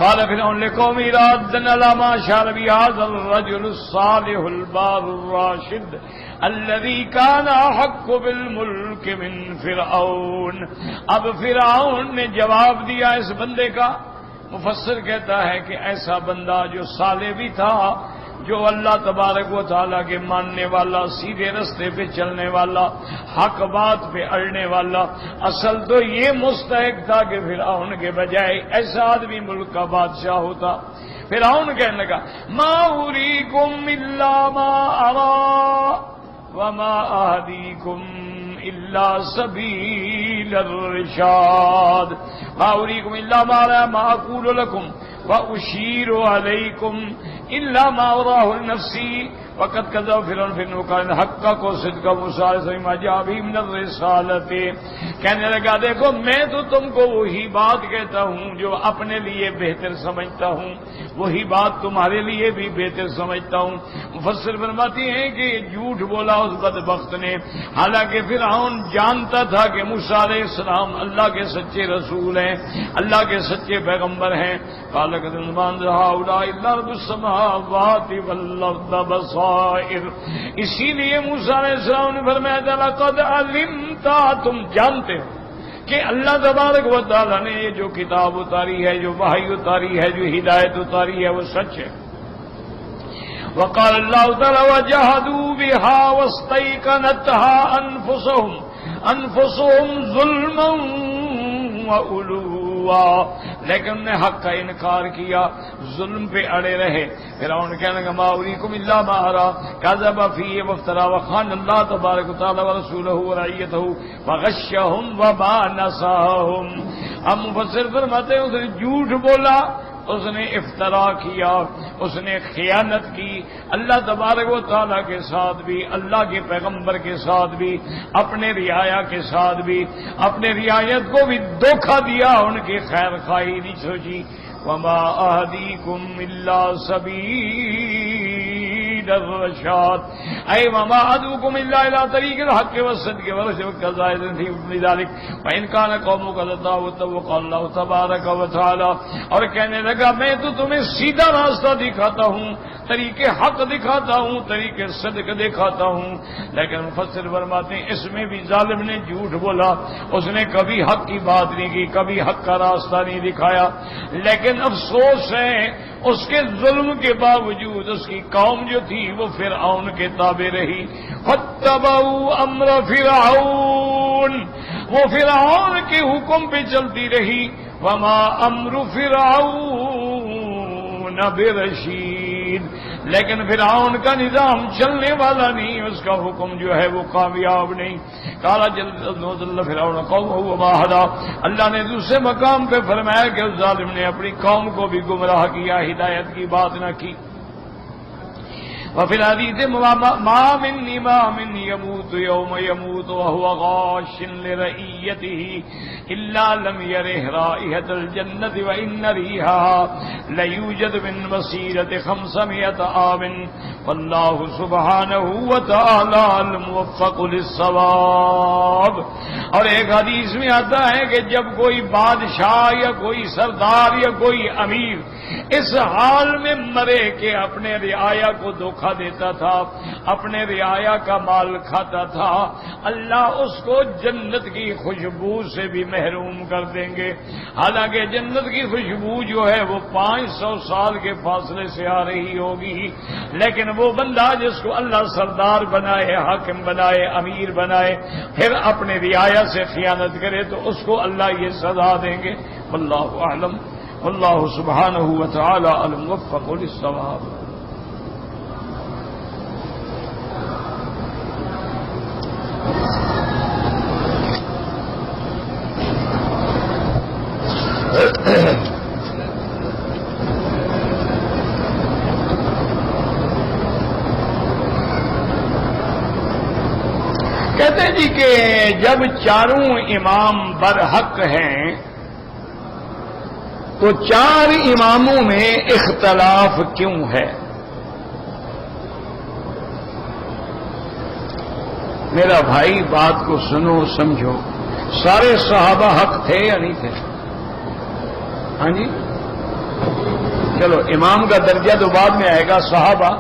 A: قال فرعون لقومه رادن لما شار بهذا الرجل الصالح البار الراشد الذي كان احق بالملك من فرعون. اب فرعون نے جواب دیا اس بندے کا. مفسر کہتا ہے کہ ایسا بندہ جو صالح بھی تھا، جو اللہ تبارک و تعالیٰ کے ماننے والا، سیدھے رستے پہ چلنے والا، حق بات پہ اڑنے والا، اصل تو یہ مستحق تھا کہ فرعون کے بجائے ایسا آدمی ملک کا بادشاہ ہوتا. فرعون کہنے لگا ما اریکم الا ما ارا وما اہدیکم الا سبیل الرشاد. ما اریکم الا ما ارا ما اقول لکم واشیر علیکم الا ما اراه لنفسی وقد كذب فرعون فإنه كان حقا کو صدق موسیٰ سیما جابی من الرسالت. کہنے لگا دیکھو میں تو تم کو وہی بات کہتا ہوں جو اپنے لیے بہتر سمجھتا ہوں، وہی بات تمہارے لیے بھی بہتر سمجھتا ہوں. مفسر فرماتی ہیں کہ یہ جھوٹ بولا اس بدبخت نے، حالانکہ فرعون جانتا تھا کہ موسیٰ علیہ السلام اللہ کے سچے رسول ہیں، اللہ کے سچے پیغمبر ہیں. قال قد انبان هؤلاء الارض السماوات والارض بصائر. اسی لیے موسیٰ علیہ السلام نے فرمایا لقد علمت، تم جانتے ہو کہ اللہ تبارک و تعالیٰ نے یہ جو کتاب اتاری ہے، جو وحی اتاری ہے، جو ہدایت اتاری ہے وہ سچ ہے. وقال اللہ تعالی وجحدوا بها واستيقنتها انفسهم ظلما وعلوا. لیکن انہوں نے حق کا انکار کیا، ظلم پہ اڑے رہے. فرعون کہنے لگا ما اریکم الا ما ارى كذب فيه وافترى وخان اللہ تبارک وتعالى ورسوله ورعیته وغشهم وما نصاهم. اب مفسر فرماتے ہیں اس نے جھوٹ بولا، اس نے افترا کیا، اس نے خیانت کی اللہ تبارک و تعالیٰ کے ساتھ بھی، اللہ کے پیغمبر کے ساتھ بھی، اپنے رعایا کے ساتھ بھی، اپنے رعایت کو بھی دھوکہ دیا، ان کی خیر خواہی نہیں سوچی. وما اہدیکم الا سبیل الرشاد اے وما ادعوکم الا الى طریق الحق والصدق والرشد والکذائب فی ذلک وان کان قومک لتعوتوا قال اللہ تبارک و تعالی. اور کہنے لگا میں تو تمہیں سیدھا راستہ دکھاتا ہوں، طریقے حق دکھاتا ہوں، طریقے صدق دکھاتا ہوں. لیکن مفسر فرماتے ہیں اس میں بھی ظالم نے جھوٹ بولا، اس نے کبھی حق کی بات نہیں کی، کبھی حق کا راستہ نہیں دکھایا. لیکن افسوس ہے اس کے ظلم کے باوجود اس کی قوم جو تھی وہ فرعون کے تابع رہی. فاتبعوا امر فرعون، وہ فرعون کے حکم پہ چلتی رہی. وما امر فرعون یستعجلون برشید، لیکن فرعون کا نظام چلنے والا نہیں، اس کا حکم جو ہے وہ کامیاب نہیں۔ قال جل فرعون قومه وما هدى، اللہ نے دوسرے مقام پہ فرمایا کہ اس ظالم نے اپنی قوم کو بھی گمراہ کیا، ہدایت کی بات نہ کی۔ وفي الحديث ما من إمام يموت يوم يموت وهو غاش لرعيته إلا لم يره رائحة الجنة وإن ريحها ليوجد من مسيرة 500 عام والله سبحانه وتعالى الموفق للصواب۔ اور ایک حدیث میں آتا ہے کہ جب کوئی بادشاہ یا کوئی سردار یا کوئی امیر اس حال میں مرے کہ اپنے رعایا کو دھوکہ دیتا تھا، اپنے رعایا کا مال کھاتا تھا، اللہ اس کو جنت کی خوشبو سے بھی محروم کر دیں گے۔ حالانکہ جنت کی خوشبو جو ہے وہ 500 سال کے فاصلے سے آ رہی ہوگی، لیکن وہ بندہ جس کو اللہ سردار بنائے، حاکم بنائے، امیر بنائے، پھر اپنے رعایا سے خیانت کرے تو اس کو اللہ یہ سزا دیں گے۔ واللہ اعلم، واللہ سبحانہ وتعالی الموفق للصواب۔ کہتے ہیں جی کہ جب چاروں امام برحق ہیں تو 4 اماموں میں اختلاف کیوں ہے؟ میرا بھائی بات کو سنو سمجھو، سارے صحابہ حق تھے یا نہیں تھے؟ ہاں جی، چلو امام کا درجہ تو بعد میں آئے گا، صحابہ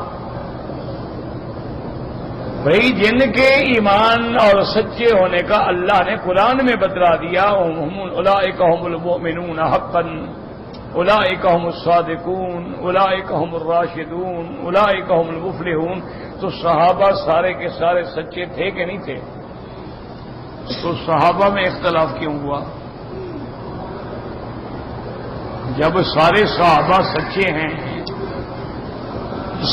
A: بھائی جن کے ایمان اور سچے ہونے کا اللہ نے قرآن میں بتلا دیا، اولئک هم المؤمنون حقا اولئک هم الصادقون اولئک هم الراشدون اولئک هم المفلحون، تو صحابہ سارے کے سارے سچے تھے کہ نہیں تھے؟ تو صحابہ میں اختلاف کیوں ہوا؟ جب سارے صحابہ سچے ہیں،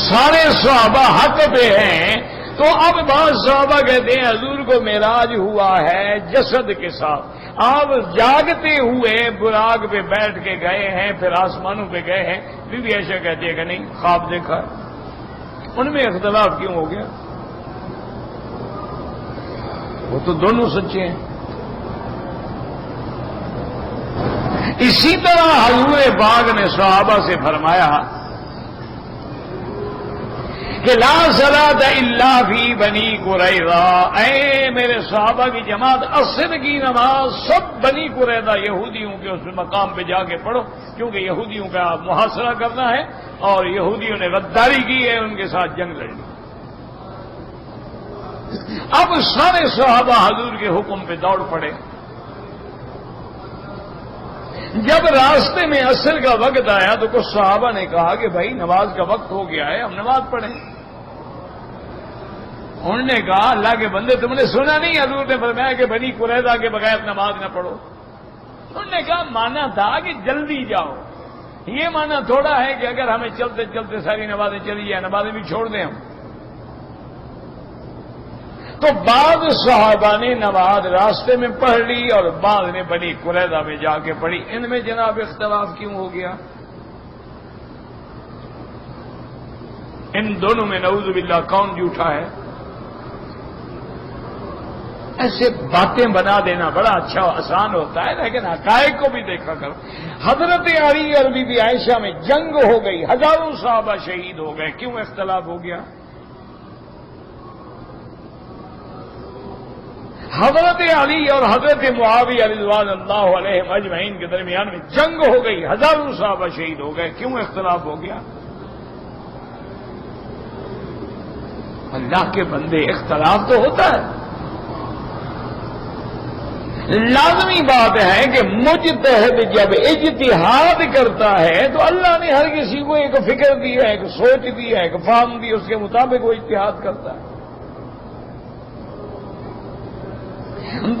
A: سارے صحابہ حق پہ ہیں، تو اب بعض صحابہ کہتے ہیں حضور کو معراج ہوا ہے جسد کے ساتھ، آپ جاگتے ہوئے براق پہ بیٹھ کے گئے ہیں، پھر آسمانوں پہ گئے ہیں، بی بی عائشہ کہتے ہیں کہ نہیں، خواب دیکھا۔ ان میں اختلاف کیوں ہو گیا؟ وہ تو دونوں سچے ہیں۔ اسی طرح حضور پاک نے صحابہ سے فرمایا کہ لا صلاۃ الا فی بنی قریظہ، اے میرے صحابہ کی جماعت، عصر کی نماز سب بنی قریظہ یہودیوں کے اس مقام پہ جا کے پڑھو، کیونکہ یہودیوں کا محاصرہ کرنا ہے اور یہودیوں نے غداری کی ہے، ان کے ساتھ جنگ لڑنی۔ اب سارے صحابہ حضور کے حکم پہ دوڑ پڑے۔ جب راستے میں عصر کا وقت آیا تو کچھ صحابہ نے کہا کہ بھائی نماز کا وقت ہو گیا ہے، ہم نماز پڑھیں۔ انہوں نے کہا اللہ کے بندے تم نے سنا نہیں حضور نے فرمایا کہ بنی قریظہ کے بغیر نماز نہ پڑھو؟ انہوں نے کہا مانا تھا کہ جلدی جاؤ، یہ مانا تھوڑا ہے کہ اگر ہمیں چلتے چلتے ساری نمازیں چلی جائیں، نمازیں بھی چھوڑ دیں ہم۔ تو بعض صحابہ نے نماز راستے میں پڑھ لی اور بعض نے بنی قریظہ میں جا کے پڑھی۔ ان میں جناب اختلاف کیوں ہو گیا؟ ان دونوں میں نعوذ باللہ کون جھوٹا ہے؟ ایسے باتیں بنا دینا بڑا اچھا آسان ہوتا ہے، لیکن حقائق کو بھی دیکھا کرو۔ حضرت علی اور بی بی عائشہ میں جنگ ہو گئی، ہزاروں صحابہ شہید ہو گئے، کیوں اختلاف ہو گیا؟ حضرت علی اور حضرت معاویہ رضوان اللہ علیہم اجمعین کے درمیان میں جنگ ہو گئی، ہزاروں صحابہ شہید ہو گئے، کیوں اختلاف ہو گیا؟ اللہ کے بندے اختلاف تو ہوتا ہے، لازمی بات ہے کہ مجتہد جب اجتہاد کرتا ہے تو اللہ نے ہر کسی کو ایک فکر دی ہے، ایک سوچ دی ہے، ایک فہم دی، اس کے مطابق وہ اجتہاد کرتا ہے۔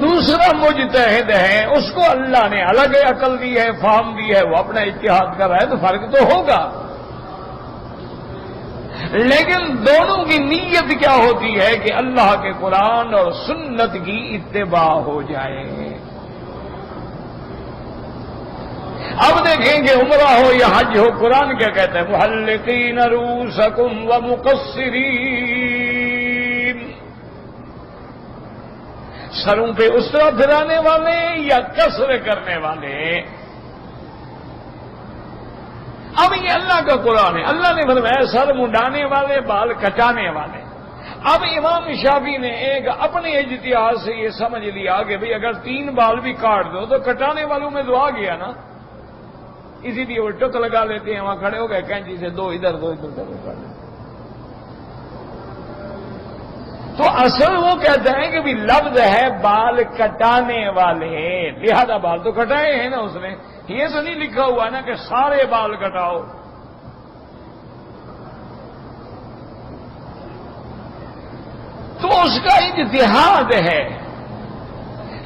A: دوسرا مجتہد ہے، اس کو اللہ نے الگ عقل دی ہے، فہم دی ہے، وہ اپنا اجتہاد کر رہا ہے، تو فرق تو ہوگا۔ لیکن دونوں کی نیت کیا ہوتی ہے کہ اللہ کے قرآن اور سنت کی اتباع ہو جائے۔ اب دیکھیں کہ عمرہ ہو یا حج ہو، قرآن کیا کہتا ہے؟ محلقین رؤوسکم ومقصرین، سروں پہ اس طرح پھرانے والے یا قصر کرنے والے۔ اب یہ اللہ کا قرآن ہے، اللہ نے فرمایا سر منڈانے والے، بال کٹانے والے۔ اب امام شافعی نے ایک اپنے اجتہاد سے یہ سمجھ لیا کہ بھئی اگر 3 بال بھی کاٹ دو تو کٹانے والوں میں تو آ گیا نا، اسی لیے وہ ٹک لگا لیتے ہیں، وہاں کھڑے ہو گئے کینچی سے 2 ادھر 2 ادھر کر لیتے۔ تو اصل وہ کہتے ہیں کہ بھی لفظ ہے بال کٹانے والے، لہذا بال تو کٹائے ہیں نا اس نے، یہ تو نہیں لکھا ہوا نا کہ سارے بال کٹاؤ۔ تو اس کا اجتہاد ہے۔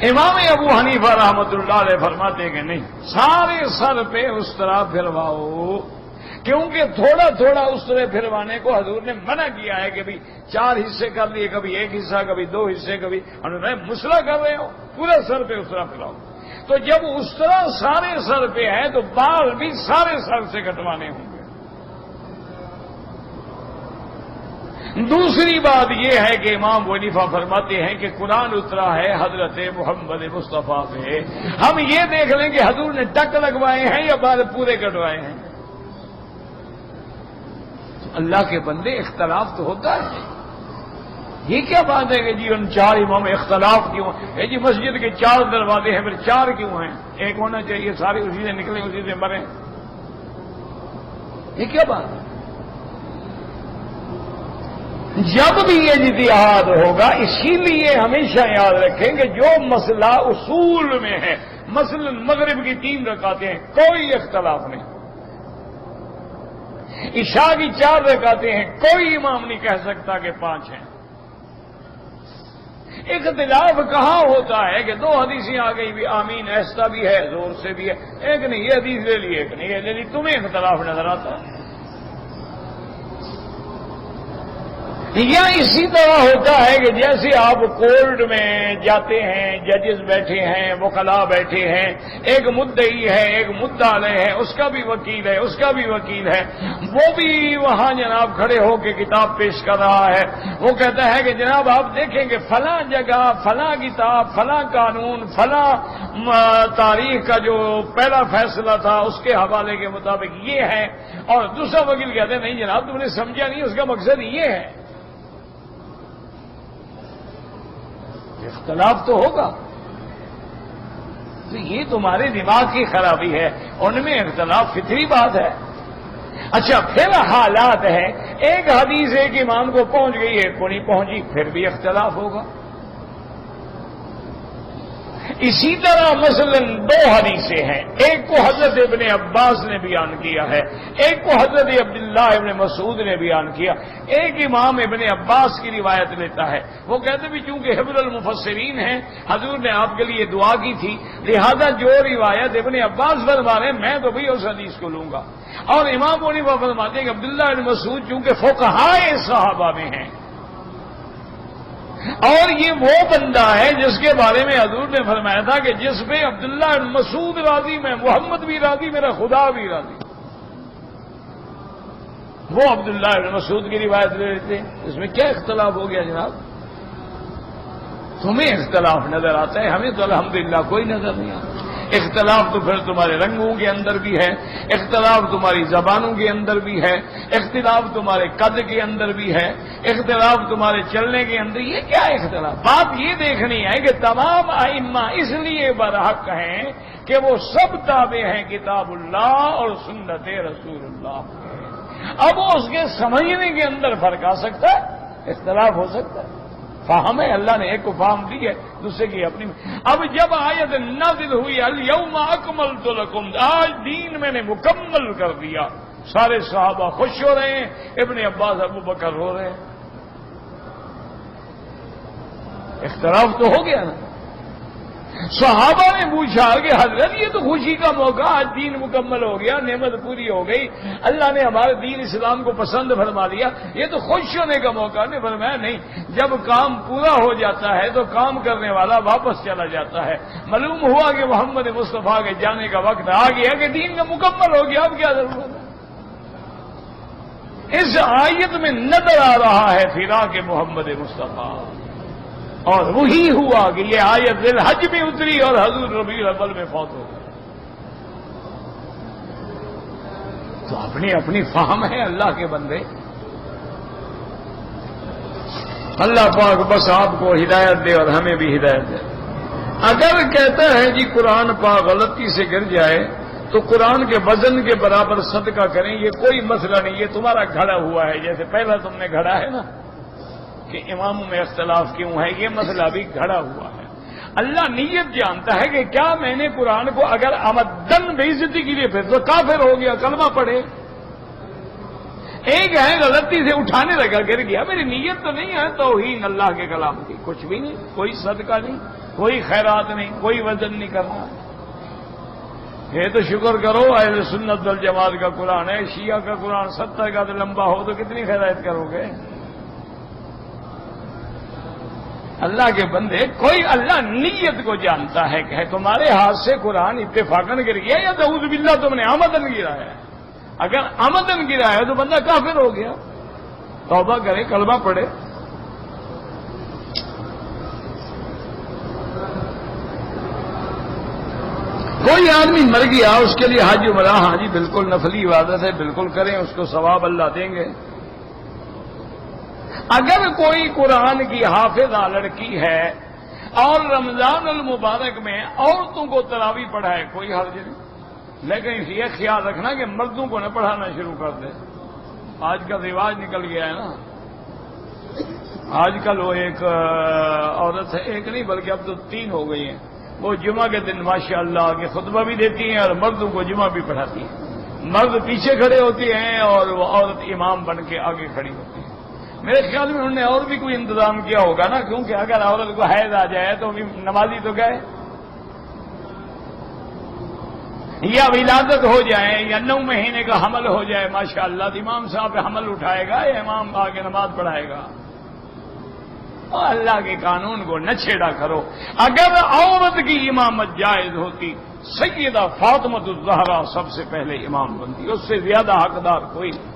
A: امام ابو حنیفہ رحمۃ اللہ علیہ فرماتے ہیں کہ نہیں، سارے سر پہ اس طرح پھرواؤ، کیونکہ تھوڑا تھوڑا اس طرح پھروانے کو حضور نے منع کیا ہے کہ بھی 4 حصے کر لیے، کبھی 1 حصہ، کبھی 2 حصے، کبھی مسئلہ کر رہے ہو، پورے سر پہ اس طرح پھراؤ۔ تو جب اس طرح سارے سر پہ ہے تو بال بھی سارے سر سے کٹوانے ہوں گے۔ دوسری بات یہ ہے کہ امام ابو حنیفہ فرماتے ہیں کہ قرآن اترا ہے حضرت محمد مصطفیٰ پہ، ہم یہ دیکھ لیں کہ حضور نے ٹک لگوائے ہیں یا بال پورے کٹوائے ہیں۔ تو اللہ کے بندے اختلاف تو ہوتا ہے، یہ کیا بات ہے کہ جی ان 4 امام اختلاف کیوں ہے؟ جی مسجد کے 4 دروازے ہیں، پھر 4 کیوں ہیں؟ ایک ہونا چاہیے، سارے اسی سے نکلیں اسی سے مریں، یہ کیا بات ہے؟ جب بھی یہ اجتہاد ہوگا، اسی لیے ہمیشہ یاد رکھیں کہ جو مسئلہ اصول میں ہے، مثلا مغرب کی 3 رکعتیں ہیں، کوئی اختلاف نہیں، عشاء کی 4 رکعتیں ہیں، کوئی امام نہیں کہہ سکتا کہ 5 ہیں۔ اختلاف کہاں ہوتا ہے کہ 2 حدیثیں آ گئی، بھی آمین ایسا بھی ہے، زور سے بھی ہے، ایک نہیں یہ حدیث لے لی، ایک نہیں یہ لے لی، تمہیں اختلاف نظر آتا ہے؟ یا اسی طرح ہوتا ہے کہ جیسے آپ کورٹ میں جاتے ہیں، ججز بیٹھے ہیں، وکلاء بیٹھے ہیں، ایک مدعی ہے، ایک مدعا علیہ ہے، اس کا بھی وکیل ہے، اس کا بھی وکیل ہے، وہ بھی وہاں جناب کھڑے ہو کے کتاب پیش کر رہا ہے، وہ کہتا ہے کہ جناب آپ دیکھیں کہ فلاں جگہ فلاں کتاب فلاں قانون فلاں تاریخ کا جو پہلا فیصلہ تھا اس کے حوالے کے مطابق یہ ہے، اور دوسرا وکیل کہتے ہیں نہیں جناب تم نے سمجھا نہیں، اس کا مقصد یہ ہے۔ اختلاف تو ہوگا، تو یہ تمہارے دماغ کی خرابی ہے، ان میں اختلاف فطری بات ہے۔ اچھا پھر حالات ہے، ایک حدیث ایک امام کو پہنچ گئی، ایک کو نہیں پہنچی، پھر بھی اختلاف ہوگا۔ اسی طرح مثلا 2 حدیثیں ہیں، ایک کو حضرت ابن عباس نے بیان کیا ہے، ایک کو حضرت عبداللہ ابن مسعود نے بیان کیا، ایک امام ابن عباس کی روایت لیتا ہے، وہ کہتے بھی چونکہ حبر المفسرین ہیں، حضور نے آپ کے لیے دعا کی تھی، لہذا جو روایت ابن عباس فرما رہے ہیں میں تو بھی اس حدیث کو لوں گا، اور امام ابو حنیفہ فرماتے ہیں کہ عبداللہ ابن مسعود چونکہ فقہائے صحابہ میں ہیں، اور یہ وہ بندہ ہے جس کے بارے میں حضور نے فرمایا تھا کہ جس پہ عبداللہ بن مسعود راضی، میں محمد بھی راضی، میرا خدا بھی راضی، وہ عبداللہ بن مسعود کی روایت لے لیتے ہیں، اس میں کیا اختلاف ہو گیا جناب؟ تمہیں اختلاف نظر آتا ہے، ہمیں تو الحمدللہ کوئی نظر نہیں آتا۔ اختلاف تو پھر تمہارے رنگوں کے اندر بھی ہے، اختلاف تمہاری زبانوں کے اندر بھی ہے، اختلاف تمہارے قد کے اندر بھی ہے، اختلاف تمہارے چلنے کے اندر، یہ کیا اختلاف؟ بات یہ دیکھنی ہے کہ تمام ائمہ اس لیے برحق ہیں کہ وہ سب تابع ہیں کتاب اللہ اور سنت رسول اللہ۔ اب اس کے سمجھنے کے اندر فرق آ سکتا ہے، اختلاف ہو سکتا ہے، فہم ہے، اللہ نے ایک کو فہم دی ہے، دوسرے کی اپنی۔ اب جب آیت نازل ہوئی الیوم اکملت لکم، آج دین میں نے مکمل کر دیا، سارے صحابہ خوش ہو رہے ہیں، ابن عباس ابو بکر رو رہے ہیں، اختلاف تو ہو گیا نا۔ صحابہ نے پوچھا کہ حضرت یہ تو خوشی کا موقع، آج دین مکمل ہو گیا، نعمت پوری ہو گئی، اللہ نے ہمارے دین اسلام کو پسند فرما لیا، یہ تو خوش ہونے کا موقع نہیں؟ فرمایا نہیں، جب کام پورا ہو جاتا ہے تو کام کرنے والا واپس چلا جاتا ہے۔ معلوم ہوا کہ محمد مصطفیٰ کے جانے کا وقت آ گیا کہ دین کا مکمل ہو گیا، اب کیا ضرورت ہے؟ اس آیت میں نظر آ رہا ہے فراق محمد مصطفیٰ، اور وہی ہوا کہ یہ آیت ذی الحج میں اتری اور حضور ربیع الاول میں فوت ہو گئے۔ تو اپنی اپنی فہم ہے اللہ کے بندے۔ اللہ پاک بس آپ کو ہدایت دے اور ہمیں بھی ہدایت دے۔ اگر کہتا ہے جی قرآن پاک غلطی سے گر جائے تو قرآن کے وزن کے برابر صدقہ کریں، یہ کوئی مسئلہ نہیں، یہ تمہارا گھڑا ہوا ہے، جیسے پہلا تم نے گھڑا ہے نا کہ اماموں میں اختلاف کیوں ہے، یہ مسئلہ بھی گھڑا ہوا ہے۔ اللہ نیت جانتا ہے کہ کیا میں نے قرآن کو اگر آمدن بے عزتی کے لیے پھر تو کافر ہو گیا، کلمہ پڑھے۔ ایک ہے غلطی سے اٹھانے لگا گر گیا، میری نیت تو نہیں ہے توہین اللہ کے کلام کی، کچھ بھی نہیں، کوئی صدقہ نہیں، کوئی خیرات نہیں، کوئی وزن نہیں کرنا۔ یہ تو شکر کرو اہل سنت والجماعت کا قرآن ہے، شیعہ کا قرآن 70 کا تو لمبا ہو تو کتنی خیرات کرو گے؟ اللہ کے بندے، کوئی اللہ نیت کو جانتا ہے کہ تمہارے ہاتھ سے قرآن اتفاقاً گر گیا یا نعوذ باللہ تم نے آمدن گرایا ہے۔ اگر آمدن گرایا تو بندہ کافر ہو گیا، توبہ کرے، کلمہ پڑھے۔ کوئی آدمی مر گیا، اس کے لیے حج عمرہ، ہاں جی بالکل نفلی عبادت ہے، بالکل کریں، اس کو ثواب اللہ دیں گے۔ اگر کوئی قرآن کی حافظہ لڑکی ہے اور رمضان المبارک میں عورتوں کو تراویح پڑھائے، کوئی حرج نہیں، لیکن یہ خیال رکھنا کہ مردوں کو نہ پڑھانا شروع کر دے۔ آج کل رواج نکل گیا ہے نا، آج کل وہ ایک عورت ہے، ایک نہیں بلکہ اب تو 3 ہو گئی ہیں، وہ جمعہ کے دن ماشاءاللہ کے خطبہ بھی دیتی ہیں اور مردوں کو جمعہ بھی پڑھاتی ہیں۔ مرد پیچھے کھڑے ہوتے ہیں اور وہ عورت امام بن کے آگے کھڑی ہوتی ہے۔ میرے خیال میں انہوں نے اور بھی کوئی انتظام کیا ہوگا نا، کیونکہ اگر عورت کو حیض آ جائے تو بھی نمازی تو گئے، یا ولادت ہو جائے یا 9 مہینے کا حمل ہو جائے ماشاءاللہ، تو امام صاحب حمل اٹھائے گا یا امام آگے نماز پڑھائے گا۔ اور اللہ کے قانون کو نہ چھیڑا کرو۔ اگر عورت کی امامت جائز ہوتی، سیدہ فاطمہ الزہرا سب سے پہلے امام بنتی، اس سے زیادہ حقدار کوئی نہیں۔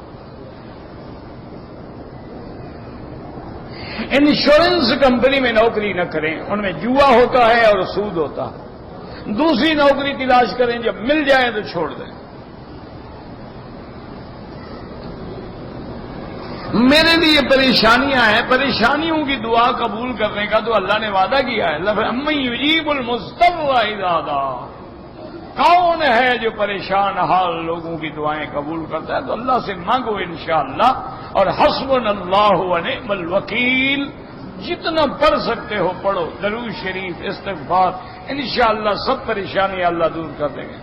A: انشورنس کمپنی میں نوکری نہ کریں، ان میں جوا ہوتا ہے اور سود ہوتا ہے۔ دوسری نوکری تلاش کریں، جب مل جائے تو چھوڑ دیں۔ میرے لیے پریشانیاں ہیں، پریشانیوں کی دعا قبول کرنے کا تو اللہ نے وعدہ کیا ہے۔ اَمَّن يُجِيبُ الْمُضْطَرَّ إِذَا دَعَاهُ، کون ہے جو پریشان حال لوگوں کی دعائیں قبول کرتا ہے؟ تو اللہ سے مانگو انشاءاللہ، اور حسبنا اللہ ونعم الوکیل، جتنا پڑھ سکتے ہو پڑھو، درود شریف، استغفار، انشاءاللہ سب پریشانیاں اللہ دور کر دیں گے۔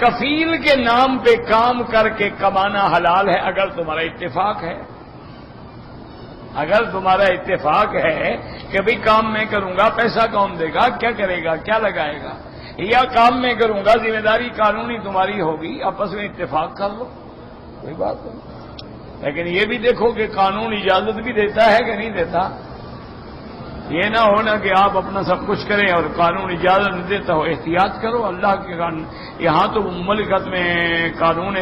A: کفیل کے نام پہ کام کر کے کمانا حلال ہے اگر تمہارا اتفاق ہے۔ اگر تمہارا اتفاق ہے کہ بھئی کام میں کروں گا، پیسہ کون دے گا، کیا کرے گا، کیا لگائے گا، یا کام میں کروں گا، ذمہ داری قانونی تمہاری ہوگی، آپس میں اتفاق کر لو، کوئی بات نہیں۔ لیکن یہ بھی دیکھو کہ قانون اجازت بھی دیتا ہے کہ نہیں دیتا۔ یہ نہ ہونا کہ آپ اپنا سب کچھ کریں اور قانون اجازت نہیں دیتا ہو، احتیاط کرو اللہ کے قانون۔ یہاں تو مملکت میں قانون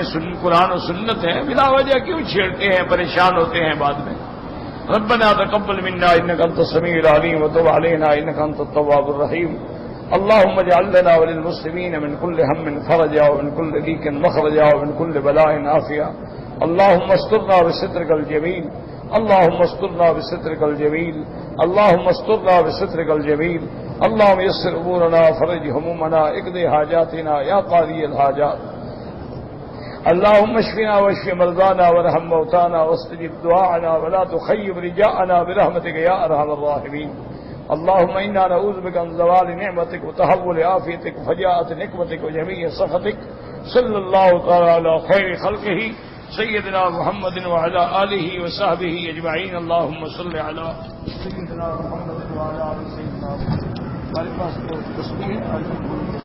A: قرآن و سنت ہے، بلا وجہ کیوں چھیڑتے ہیں، پریشان ہوتے ہیں بعد میں۔ ربنا تقبل منا انك انت السميع العليم وتب علينا انك انت التواب الرحيم اللهم اجعل لنا وللمسلمين من كل هم فرجا ومن كل ضيق مخرجا ومن كل بلاء عافيا اللهم استرنا بسترك الجميل اللهم استرنا بسترك الجميل اللهم استرنا بسترك الجميل اللهم يسر امورنا فرج همومنا اقض حاجاتنا يا قاضي الحاجات اللهم اشفنا واشف مرضانا وارحم موتانا واستجب دعاءنا ولا تخيب رجاءنا برحمتك يا ارحم الراحمين اللهم انا نعوذ بك من زوال نعمتك وتحول عافيتك وفجاءة نقمتك وجميع سخطك صلى الله تعالى على خير خلقه سيدنا محمد وعلى آله وصحبه اجمعين اللهم صل على سيدنا محمد وعلى آل سيدنا محمد ہمارے پاس تو تصویر ہے